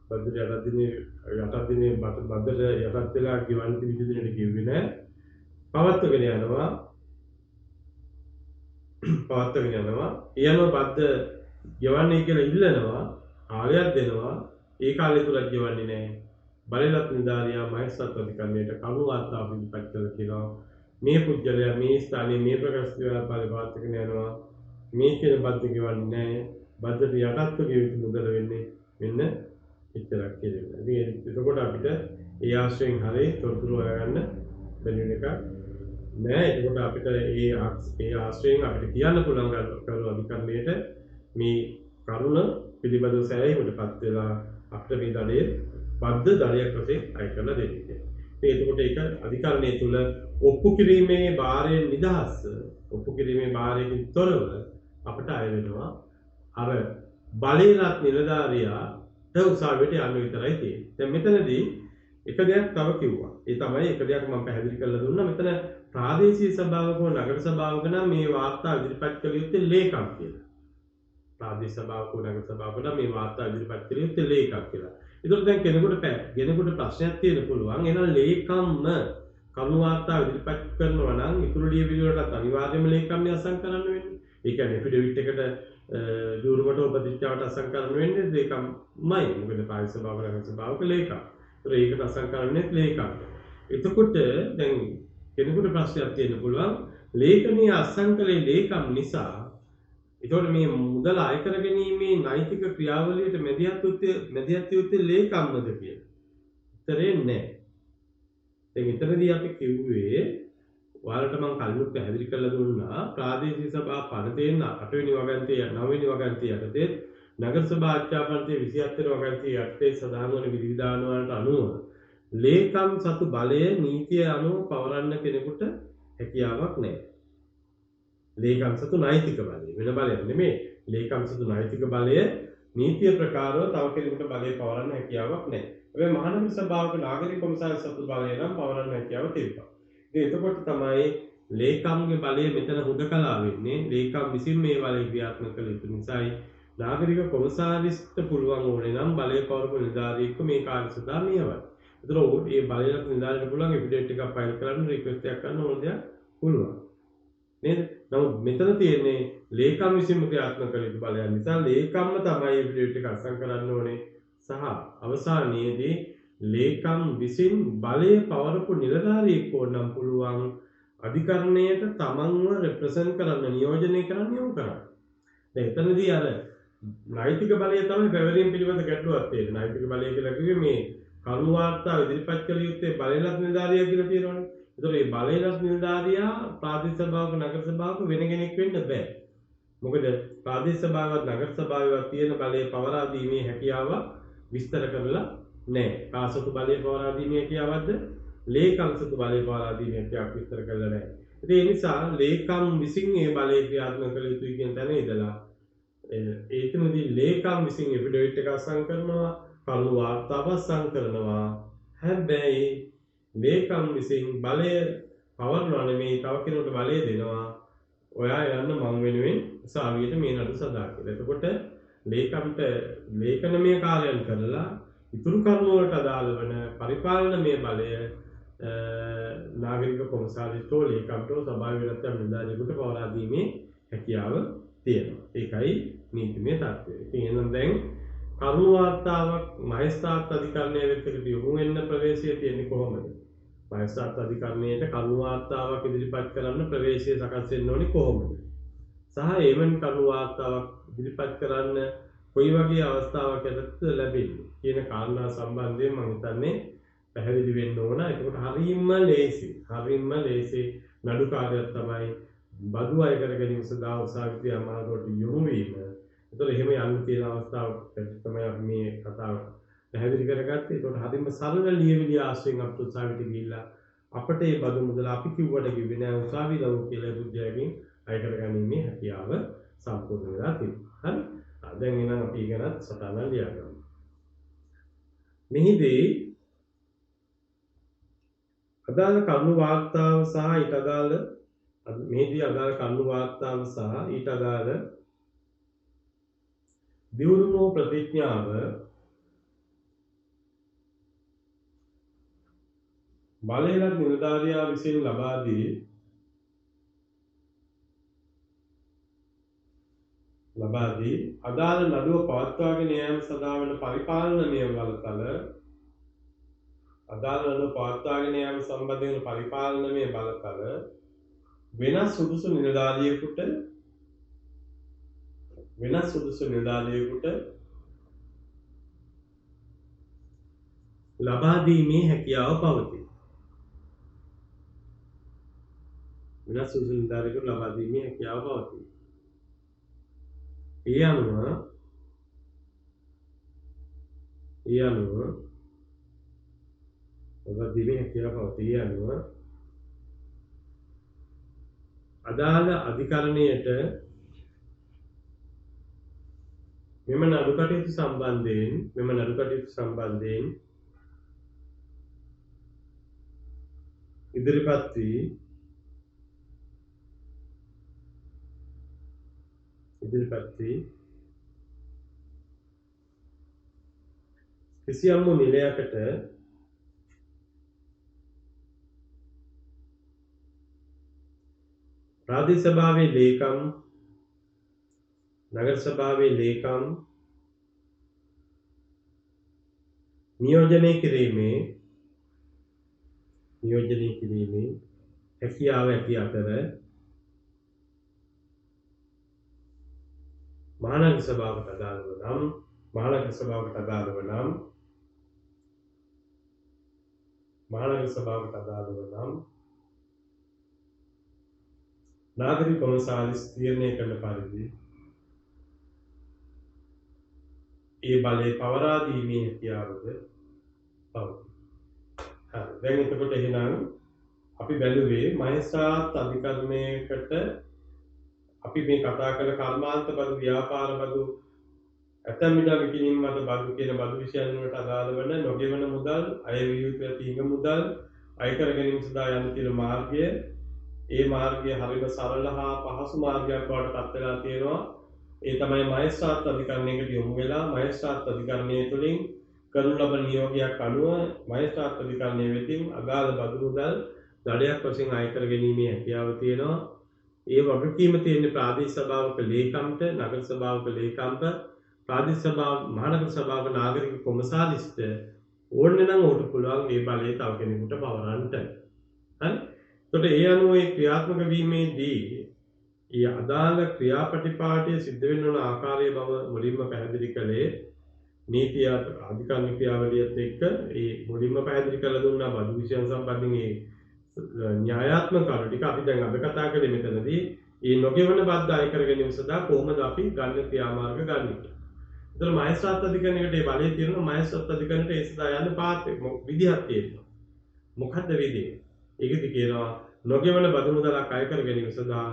බද්දට යටත් දිනේ බද්දට යටත් වෙලා ගෙවන්න විදිහ දිනට කිව්වේ නැහැ. පවත්වගෙන යනවා. ඊයනෝ බද්ද ගෙවන්නේ කියලා ඉල්ලනවා. ආලයක් දෙනවා. ඒ කාලය තුල ගෙවන්නේ නැහැ. බලලත් නිදාරියා මහේස්ත්‍රාත් අධිකරණයට කරුණු වාර්තා පිළිපැත් කළ කියනවා. මේ පුද්ගලයා මේ ස්ථානයේ මේ ප්‍රකාශ ව්‍යාපාරය පවත්වාගෙන යනවා. මේ කියන බද්ද ගෙවන්නේ නැහැ. බද්දට යටත්ව ගෙවිතු මුදල වෙන්නේ මෙන්න එච්චරක් කියලා. ඉතින් එතකොට අපිට ඒ ආශ්‍රයෙන් හරිය තොරතුරු හොයාගන්න බැරි වෙන එක නෑ. එතකොට අපිට ඒ ආශ්‍රයෙන් අපිට කියන්න පුළුවන් කරුණු අධිකරණයට මේ කරුණ පිළිබඳව සෑහීමටපත් වෙලා අපිට මේ දඩේ බද්ධ දඩයක් වශයෙන් අය කරලා දෙන්නේ. එතකොට ඒක අධිකරණය තුල ඔප්පු කිරීමේ භාරයෙන් නිදහස්, ඔප්පු කිරීමේ භාරයෙන් තොරව අපිට අය වෙනවා අර බලයලත් නිලධාරියාට උසාවියට යන්න විතරයි තියෙන්නේ. දැන් මෙතනදී එක දෙයක් තව කිව්වා. ඒ තමයි එක දෙයක් මම පැහැදිලි කරලා දුන්නා. මෙතන ප්‍රාදේශීය සභාවක හෝ නගර සභාවක නම් මේ වාර්තා ඉදිරිපත් කළ යුත්තේ ලේකම් කියලා. ප්‍රාදේශීය සභාවක හෝ නගර සභාවක නම් මේ වාර්තා ඉදිරිපත් කළ යුත්තේ ලේකම් කියලා. ඒතකොට දැන් කෙනෙකුට ප්‍රශ්නයක් තියෙන්න පුළුවන්. එහෙනම් ලේකම්ම කරුණු වාර්තා ඉදිරිපත් කරනවා නම් ඉතුරු ලියවිලි වලට අනිවාර්යයෙන්ම ලේකම්ම අසං කරන්න වෙන්නේ. ඒ කියන්නේ ඇෆිඩවිට් එකට දියුණුවට උපදිච්චවට අසං කරන්න වෙන්නේ ලේකම්මයි. මොකද ප්‍රාදේශීය සභාවක නගර සභාවක ලේකම්. ඒකට අසං කරන්නේ ලේකම්. එතකොට දැන් කෙනෙකුට ප්‍රශ්නයක් තියෙන්න පුළුවන්. ලේඛනීය අසං කළේ ලේකම් නිසා එතකොට මේ මුදල අය කර ගැනීමේ නෛතික ක්‍රියාවලියට මැදිහත් යුත්තේ ලේකම්මද කියලා. උත්තරේ නැහැ. දැන් ඊතරදී අපි කිව්වේ ඔයාලට මම කලින් පැහැදිලි කරලා දුන්නා ප්‍රාදේශීය සභා පනතේ 8 වෙනි වගන්තිය 9 වෙනි වගන්තිය යටතේ නගර සභා ආච්ඡාපනතේ 27 වෙනි වගන්තිය යටතේ සඳහන් වන විධි විධාන වලට අනුව ලේකම් සතු බලය නීතිය අනුව පවරන්න කෙනෙකුට හැකියාවක් නැහැ. ලේකම් සතු නෛතික බලය වෙන බලයක් නෙමෙයි. ලේකම් සතු නෛතික බලය නීතිය ප්‍රකාරව තව කෙනෙකුට බලය පවරන්න හැකියාවක් නැහැ. හැබැයි මහනගර සභාවක නාගරික කොමසාරිස් සතු බලය නම් පවරන්න හැකියාව තිබෙනවා. ඉතින් එතකොට තමයි ලේකම්ගේ බලය මෙතන හුදකලා වෙන්නේ. ලේකම් විසින් මේ බලය ක්‍රියාත්මක කළ යුතු නිසායි නාගරික කොමසාරිස්ට පුළුවන් ඕනේ නම් බලය පවරපු නිලධාරියෙක්ව මේ කාර්යසදා නියවයි. එතකොට මේ බලයට නිලධාරියට පුළුවන් එෆිඩේවිට් එකක් ෆයිල් කරන්න රික්වෙස්ට් එකක් කරන්න ඕන දෙයක් පුළුවන්. නේද? නමුත් මෙතන තියෙන්නේ ලේකම් විසින්ම ක්‍රියාත්මක කළ යුතු බලයක් නිසා ලේකම්ම තමයි එෆිඩේවිට් එක අත්සන් කරන්න ඕනේ. සහ අවසානයේදී ලේකම් විසින් බලය පවරපු නිලධාරියෙක් ඕනම් පුළුවන් අධිකරණයට තමන්ව රෙප්‍රසන්ට් කරන්න නියෝජනය කරන්න යොමු කරන්න. දැන් එතනදී අර නෛතික බලය තමයි පැවරීම පිළිබඳ ගැටලුවක් තියෙන්නේ. නෛතික බලය කියලා කිව්වේ මේ කරුණු වාර්තාව ඉදිරිපත් කළ යුත්තේ බලයලත් නිලධාරියා කියලා තියෙනවනේ. ඒතකොට මේ බලයලත් නිලධාරියා ප්‍රාදේශ සභාවක නගර සභාවක වෙන කෙනෙක් වෙන්න බෑ. මොකද ප්‍රාදේශ සභාවවත් නගර සභාවවත් තියෙන බලය පවරා දීමේ හැකියාව විස්තර කරලා නැහැ. කාසතු බලය පවරා දීමේ හැකියාවක්ද ලේකම් සතු බලය පවරා දීමේ හැකියාවක් විස්තර කරලා නැහැ. ඉතින් ඒ නිසා ලේකම් විසින් මේ බලය ක්‍රියාත්මක කළ යුතුයි කියන තැන ඉඳලා ඒකනදී ලේකම් විසින් එෆිඩේවිට් එක අත්සන් කරනවා, කරුණු වාර්තාව අත්සන් කරනවා. හැබැයි ලේකම් විසින් බලය පවරනවා නෙමෙයි තව කෙනෙකුට බලය දෙනවා. ඔයා යන්න මම වෙනුවෙන් උසාවියට මේ නඩු සදා කියලා. එතකොට ලේකම්ට ලේඛනමය කාර්යයන් කරලා ඉතුරු කරුණු වලට අදාළ වන පරිපාලනමය බලය නාගරික කොමසාරිස්ටෝ ලේකම්ටෝ සභාවේ වෙනත් නිලධාරියෙකුට පවරා දීමේ හැකියාව තියෙනවා. ඒකයි නීතිමය තත්ත්වය. ඉතින් එහෙනම් දැන් කරුණු වාර්තාවක් මහේස්ත්‍රාත් අධිකරණය වෙතට යොමු වෙන්න ප්‍රවේශය තියෙන්නේ කොහොමද? මහේස්ත්‍රාත් අධිකරණයට කරුණු වාර්තාවක් ඉදිරිපත් කරන්න ප්‍රවේශය සකස් වෙන්න ඕනේ කොහොමද? සහ එවැනි කරුණු වාර්තාවක් ඉදිරිපත් කරන්න කොයි වගේ අවස්ථාවක් යටතේද ලැබෙන්නේ කියන කාරණා සම්බන්ධයෙන් මම හිතන්නේ පැහැදිලි වෙන්න ඕන. ඒකට හරියම ලේසි නඩුකාරයක් තමයි බදු අය කර ගැනීම සඳහා උසාවි අමාරුවට යොමු වීම. ඒතකොට එහෙම යන්න තියෙන අවස්ථාවක් තමයි අපි මේ කතාව පැහැදිලි කරගත්තේ. ඒකට හරියම සරල ලියවිලි ආශ්‍රයෙන් අපිට උසාවියට ගිහිල්ලා අපිට මේ බදු මුදල අපි කිව්වට කිව්වේ නෑ උසාවි ලව් කියලා බුද්ධයාගෙන් අය කරගැනීමේ හැකියාව සම්පූර්ණ වෙලා තියෙනවා. හරි. දැන් එහෙනම් අපි ඉගෙනත් සටහන ලියගමු. මෙහිදී අදාළ කරුණු වාර්තාව සහ ඊට අදාළ කරුණු වාර්තාව සහ ඊට අදාළ දියුණුව ප්‍රතිඥාව බලයලත් නිලධාරියා විසින් ලබා දී අදාළ නඩුව පවත්වාගෙන යාම සඳහා වන පරිපාලනමය බලතල සම්බන්ධ වන පරිපාලනමය බලතල වෙනස් සුදුසු නිලධාරියෙකුට ලබා දීමේ හැකියාව පවතී. ඒ අනුව අදාළ අධිකරණයට මෙම නඩු කටයුතු සම්බන්ධයෙන් ඉදිරිපත් වී කිසියම් නිලයකට ප්‍රාදේශ සභාවේ ලේකම් නගර සභාවේ ලේකම් නියෝජනය කිරීමේ හැකියාව ඇති අතර මහනගර සභාවට අදාළව නම් නාගරික කොමසාරිස් තීරණය කරන පරිදි ඒ බලය පවරා දීමේ හැකියාවද පවතී. හරි. දැන් එතකොට එහෙනම් අපි බැලුවේ මහේස්ත්‍රාත් අධිකරණයකට අපි මේ කතා කළ කර්මාන්ත බදු ව්‍යාපාර බදු ඇතැම් විට විකිණීම් මත බදු කියන බදු විෂයන් වලට අදාළ වන නොගෙවන මුදල්, අය විය යුතු ඇති හිඟ මුදල්, අය කර ගැනීම සඳහා යන තියෙන මාර්ගය, ඒ මාර්ගය හරිම සරල හා පහසු මාර්ගයක් බවට පත් වෙලා තියෙනවා. ඒ තමයි මහේස්ත්‍රාත් අධිකරණයකට යොමු වෙලා මහේස්ත්‍රාත් අධිකරණය තුළින් කරනු ලබන නියෝගයක් අනුව මහේස්ත්‍රාත් අධිකරණය වෙතින් අදාළ බදු මුදල් දඩයක් වශයෙන් අය කර ගැනීමේ හැකියාව තියෙනවා. ඒ වගකීම තියෙන ප්‍රාදේශීය සභාවක ලේකම්ට, නගර සභාවක ලේකම්ට, ප්‍රාදේශීය සභාව, මහනගර සභාවක නාගරික කොමසාරිස්ට ඕනේ නම් ඔහුට පුළුවන් මේ බලය තව කෙනෙකුට පවරන්න. හරි? එතකොට ඒ අනුව ඒ ක්‍රියාත්මක වීමේදී ඒ අදාළ ක්‍රියාපටිපාටිය සිද්ධ වෙන ආකාරය බව මුලින්ම පැහැදිලි කළේ නීතිය අධිකරණ ක්‍රියාවලියත් එක්ක ඒ මුලින්ම පැහැදිලි කරලා දුන්නා බදු විෂයන් සම්බන්ධයෙන් ඒ න්‍යායාත්මක කරුණු ටික අපි දැන් අද කතා කරේ මෙතනදී ඒ නොගෙවන බද්ද අය කර ගැනීම සඳහා කොහොමද අපි ගන්න ක්‍රියාමාර්ග ගන්න කියලා. ඒතර මහේස්ත්‍රාත් අධිකරණයකට ඒ බලය තියෙනවා. මහේස්ත්‍රාත් අධිකරණයට ඒ සඳහා යන්න පාත් විදිහක් තියෙනවා. මොකද්ද විදිහ? ඒකද කියනවා නොගෙවන බදු මුදලක් අය කර ගැනීම සඳහා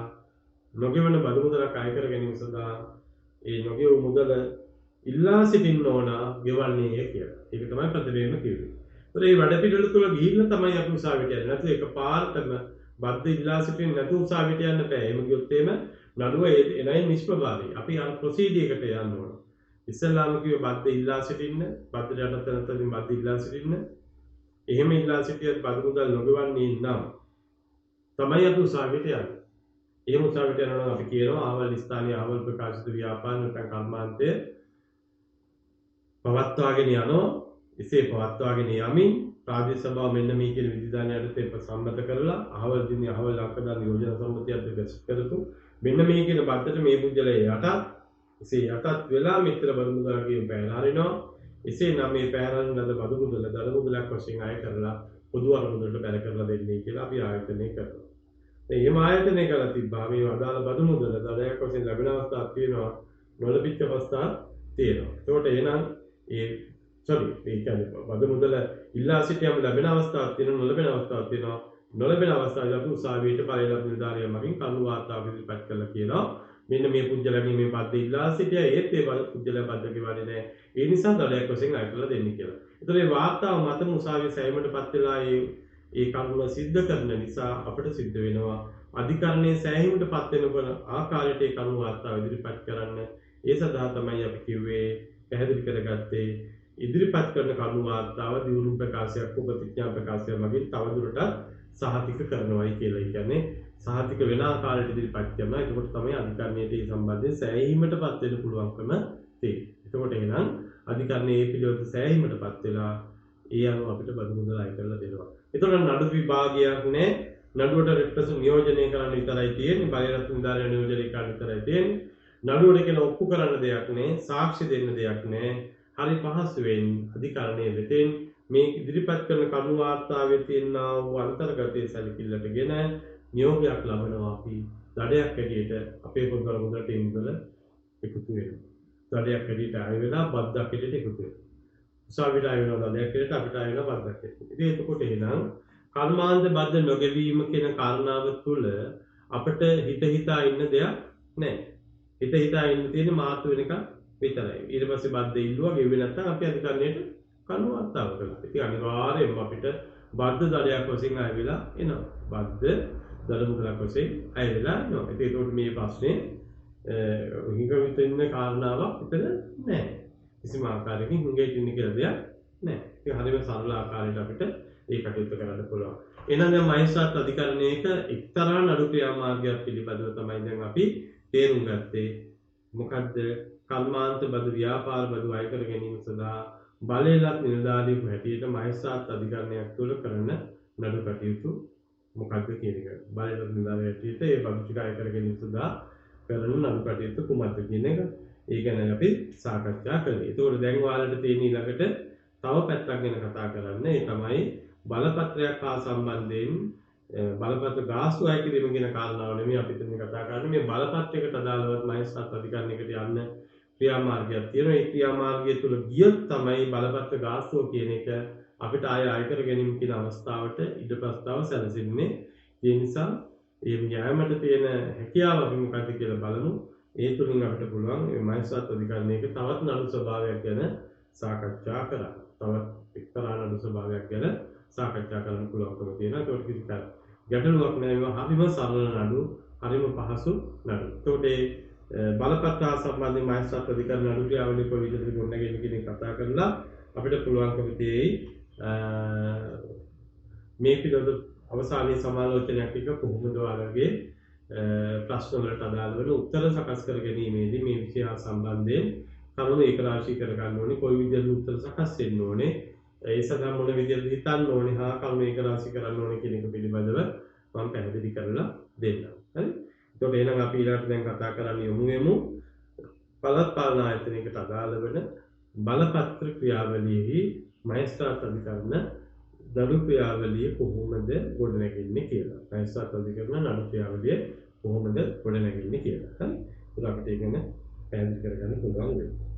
නොගෙවන බදු මුදලක් අය කර ගැනීම සඳහා ඒ නොගෙව මුදල ඉල්ලා සිටින්න ඕන ගෙවන්නේ කියලා. ඒක තමයි ප්‍රතිවේම කිව්වේ. ඒතර මේ වැඩ පිළිවෙල තුල ගිහිල්ලා තමයි අපි උසාවියට යන්නේ. නැත්නම් එකපාරටම බද්ද ඉල්ලා සිටින්න නැතුව උසාවියට යන්න බෑ. එහෙම ගියොත් එහෙම නඩුව එනයි නිෂ්ප්‍රභාවී. අපි අර ප්‍රොසීඩියර් එකට යන්න ඕන. ඉස්සෙල්ලාම කිව්ව බද්ද ඉල්ලා සිටින්න, බද්දට යටත් නැත්නම් බද්ද ඉල්ලා සිටින්න. එහෙම ඉල්ලා සිටියත් බදු මුදල් නොගෙවන්නේ නම් තමයි අපි උසාවියට යන්නේ. එහෙම උසාවියට යනවා නම් අපි කියනවා ආවල් ස්ථානීය ආවල් ප්‍රකාශිත ව්‍යාපාර නැත්නම් කර්මාන්තය පවත්වාගෙන යනවා. එසේ පවත්වාගෙන යමින් ප්‍රාදේශීය සභාව මෙන්න මේ කියන විධිදාන යටතේ සම්මත කරලා අහවල් දිනේ අහවල් අක්කදාන යෝජනා සම්මතියක් දෙක කරතු මෙන්න මේ කියන බද්දට මේ පුජ්‍යලය යටත් එසේ යටත් වෙලා මිත්‍ර බදු මුදලගේ පැහැර හරිනවා. එසේ නම් මේ පැහැරන ලද බදු මුදල දඩ මුදලක් වශයෙන් අය කරලා පොදු අරමුදලට බැල කරලා දෙන්නේ කියලා අපි ආයතනය කරනවා. එහෙම ආයතනය කරලා තිබ්බා මේ අදාළ බදු මුදල දඩයක් වශයෙන් ලැබෙන අවස්ථාවක් තියෙනවා, නොලැබිච්ච අවස්ථාවක් තියෙනවා. ඒකට එහෙනම් ඒ බදු මුදල ඉල්ලා සිටියම ලැබෙන අවස්ථාවක් තියෙනවා, නොලැබෙන අවස්ථාවක් තියෙනවා. නොලැබෙන අවස්ථාවේදී අපි උසාවියට බලයලත් නිලධාරියා මගින් කණු වාර්තාව ඉදිරිපත් කරලා කියනවා මෙන්න මේ පුජ්‍යලගේ මේ බද්ද ඉල්ලා සිටියා ඒත් ඒ පුජ්‍යල බද්ද ගෙවන්නේ නැහැ. ඒ නිසා දඩයක් වශයෙන් අය කරලා දෙන්න කියලා. ඒතර මේ වාර්තාව මතම උසාවියේ සෑයීමටපත් වෙලා ඒ කරුණ සිද්ධ කරන නිසා අපිට සිද්ධ වෙනවා අධිකරණයේ සෑහීමටපත් වෙන ආකාරයට ඒ කරුණ වාර්තාව ඉදිරිපත් කරන්න. ඒ සඳහා තමයි අපි කිව්වේ පැහැදිලි කරගත්තේ ඉදිරිපත් කරන කරුණ වාර්තාව දියුණු ප්‍රකාශයක් ප්‍රතිඥා ප්‍රකාශයක් මගින් තවදුරටත් සහතික කරනවායි කියලා. ඒ කියන්නේ සහතික වෙන ආකාරයට ඉදිරිපත් කරනවා. ඒකට තමයි අධිකරණයට මේ සම්බන්ධයෙන් සෑහීමටපත් වෙන්න පුළුවන්කම තියෙන්නේ. එතකොට එහෙනම් අධිකරණයේ මේ පිළිවෙත සෑහීමටපත් වෙලා ඒ අනුව අපිට බදු මුදල් අය කරලා දෙනවා. එතකොට නඩු විභාගයක් නැහැ. නඩුවට රිප්‍රසන් නියෝජනය කරන්න විතරයි තියෙන්නේ. බලයලත් නිලධාරියා නියෝජනය කරන්න විතරයි තියෙන්නේ. නඩුවට කියන ඔප්පු කරන්න දෙයක් නැහැ. සාක්ෂි දෙන්න දෙයක් නැහැ. හරි පහසුවෙන් අධිකරණයේ වෙතෙන් මේ ඉදිරිපත් කරන කරුණු වාර්තාවේ තියෙනා වූ අන්තර්ගතයේ සැලකිල්ලටගෙන නියෝගයක් ලබනවා. අපි දඩයක් ඇටියට අපේ පොදු මුදලට ඒ මුදල එකතු වෙනවා. දඩයක් ඇටියට ආය වෙලා බද්දක් ඇටියට එකතු වෙනවා. උසාවියට ආය වෙනවා දඩයක් ඇටියට අපිට ආය වෙනවා බද්දක් ඇටියට. ඉතින් එතකොට එහෙනම් කර්මාන්ත බද්ද නොගෙවීම කියන කාරණාව තුළ අපිට හිතා ඉන්න දෙයක් නැහැ. හිතා ඉන්න තියෙන මාතු වෙනකන් විතරයි. ඊට පස්සේ බද්ද ඉල්ලුවා ගෙවෙන්නේ නැත්නම් අපි අධිකරණයට කණු වාර්තාව කළා. ඉතින් අනිවාර්යයෙන්ම අපිට බද්ද දඩයක් වශයෙන් අය වෙලා එනවා. බද්ද දඩ මුදලක් වශයෙන් අය වෙලා එනවා. ඉතින් ඒකට මේ ප්‍රශ්නේ හිඟවිත ඉන්න කාරණාවක් විතර නැහැ. කිසිම ආකාරයකින් හිඟෙට ඉන්න කියලා දෙයක් නැහැ. ඉතින් හරියම සරල ආකාරයට අපිට ඒ කටයුත්ත කරන්න පුළුවන්. එහෙනම් දැන් මහේස්ත්‍රාත් අධිකරණයක එක්තරා නඩු ක්‍රියාමාර්ගයක් පිළිබඳව තමයි දැන් අපි තේරුම් ගත්තේ. මොකද්ද? කර්මාන්ත බදු ව්‍යාපාර බදු අය කර ගැනීම සඳහා බලයලත් නිලධාරියෙකු හැටියට මහේස්ත්‍රාත් අධිකරණයක් තුළ කරන නඩු කටයුතු මොකක්ද කියන එක. බලයලත් නිලධාරියා හැටියට ඒ බදු ටික අය කර ගැනීම සඳහා කරන නඩු කටයුතු කුමක්ද කියන එක. ඒ ගැන අපි සාකච්ඡා කළේ. ඒතකොට දැන් ඔයාලට තියෙන ඊළඟට තව පැත්තක් ගැන කතා කරන්න. ඒ තමයි බලපත්‍රයක් හා සම්බන්ධයෙන් බලපත්‍ර ගාස්තු අය කිරීම කියන කාරණාව නෙමෙයි අපි මෙතන කතා කරන්නේ. මේ බලපත්‍රයකට අදාළව මහේස්ත්‍රාත් අධිකරණයකට යන්න ක්‍රියාමාර්ගයක් තියෙනවා. ඒ ක්‍රියාමාර්ගය තුල ගියොත් තමයි බලපත්‍ර ගාස්තුව කියන එක අපිට අය කර ගැනීම කියන අවස්ථාවට ඉඩ ප්‍රස්තාව සැලසෙන්නේ. ඒ නිසා මේ න්‍යායමට තියෙන හැකියාව අපි මොකක්ද කියලා බලමු. ඒ තුලින් අපිට පුළුවන් මේ මහේස්ත්‍රාත් අධිකරණයක තවත් නඩු ස්වභාවයක් ගැන සාකච්ඡා කරන්න. තවත් එක්තරා නඩු ස්වභාවයක් ගැන සාකච්ඡා කරන්න පුළුවන්කම තියෙනවා. ඒකට කිසි ගැටලුවක් නැහැ. මේවා හරිම සරල නඩු, හරිම පහසු නඩු. ඒකට බලපත්‍ර සම්බන්ධයෙන් මහේස්ත්‍රාත් අධිකරණ නඩු ක්‍රියාවලිය කොයි විදිහට ගොඩනගන්නේ කියන එක කතා කරලා අපිට පුළුවන්කම තියෙයි මේ පිළිබඳ අවසානයේ සමාලෝචනයක් එක කොහොමද ඔයාලගේ ප්‍රශ්න වලට අදාළ වෙන උත්තර සකස් කර ගැනීමේදී මේ විෂය සම්බන්ධයෙන් කරුණු ඒකරාශී කර ගන්න ඕනේ. කොයි විදිහට උත්තර සකස් වෙන්න ඕනේ. ඒ සඳහා මොන විදිහට හිතන්න ඕනේ හා කරුණු ඒකරාශී කරන්න ඕනේ කියන එක පිළිබඳව මම පැහැදිලි කරලා දෙන්නම්. හරි? එතකොට එහෙනම් අපි ඊළඟට දැන් කතා කරන්න යමු වෙමු පළාත් පාලන ආයතනයකට අදාළ වෙන බලපත්‍ර ක්‍රියාවලියෙහි මහේස්ත්‍රාත් අධිකරණ නඩු ක්‍රියාවලිය කොහොමද ගොඩනැගෙන්නේ කියලා. මහේස්ත්‍රාත් අධිකරණ නඩු ක්‍රියාවලිය කොහොමද ගොඩනැගෙන්නේ කියලා. හරි? ඒක අපිට ඒක ගැන පැහැදිලි කරගන්න පුළුවන් වෙනවා.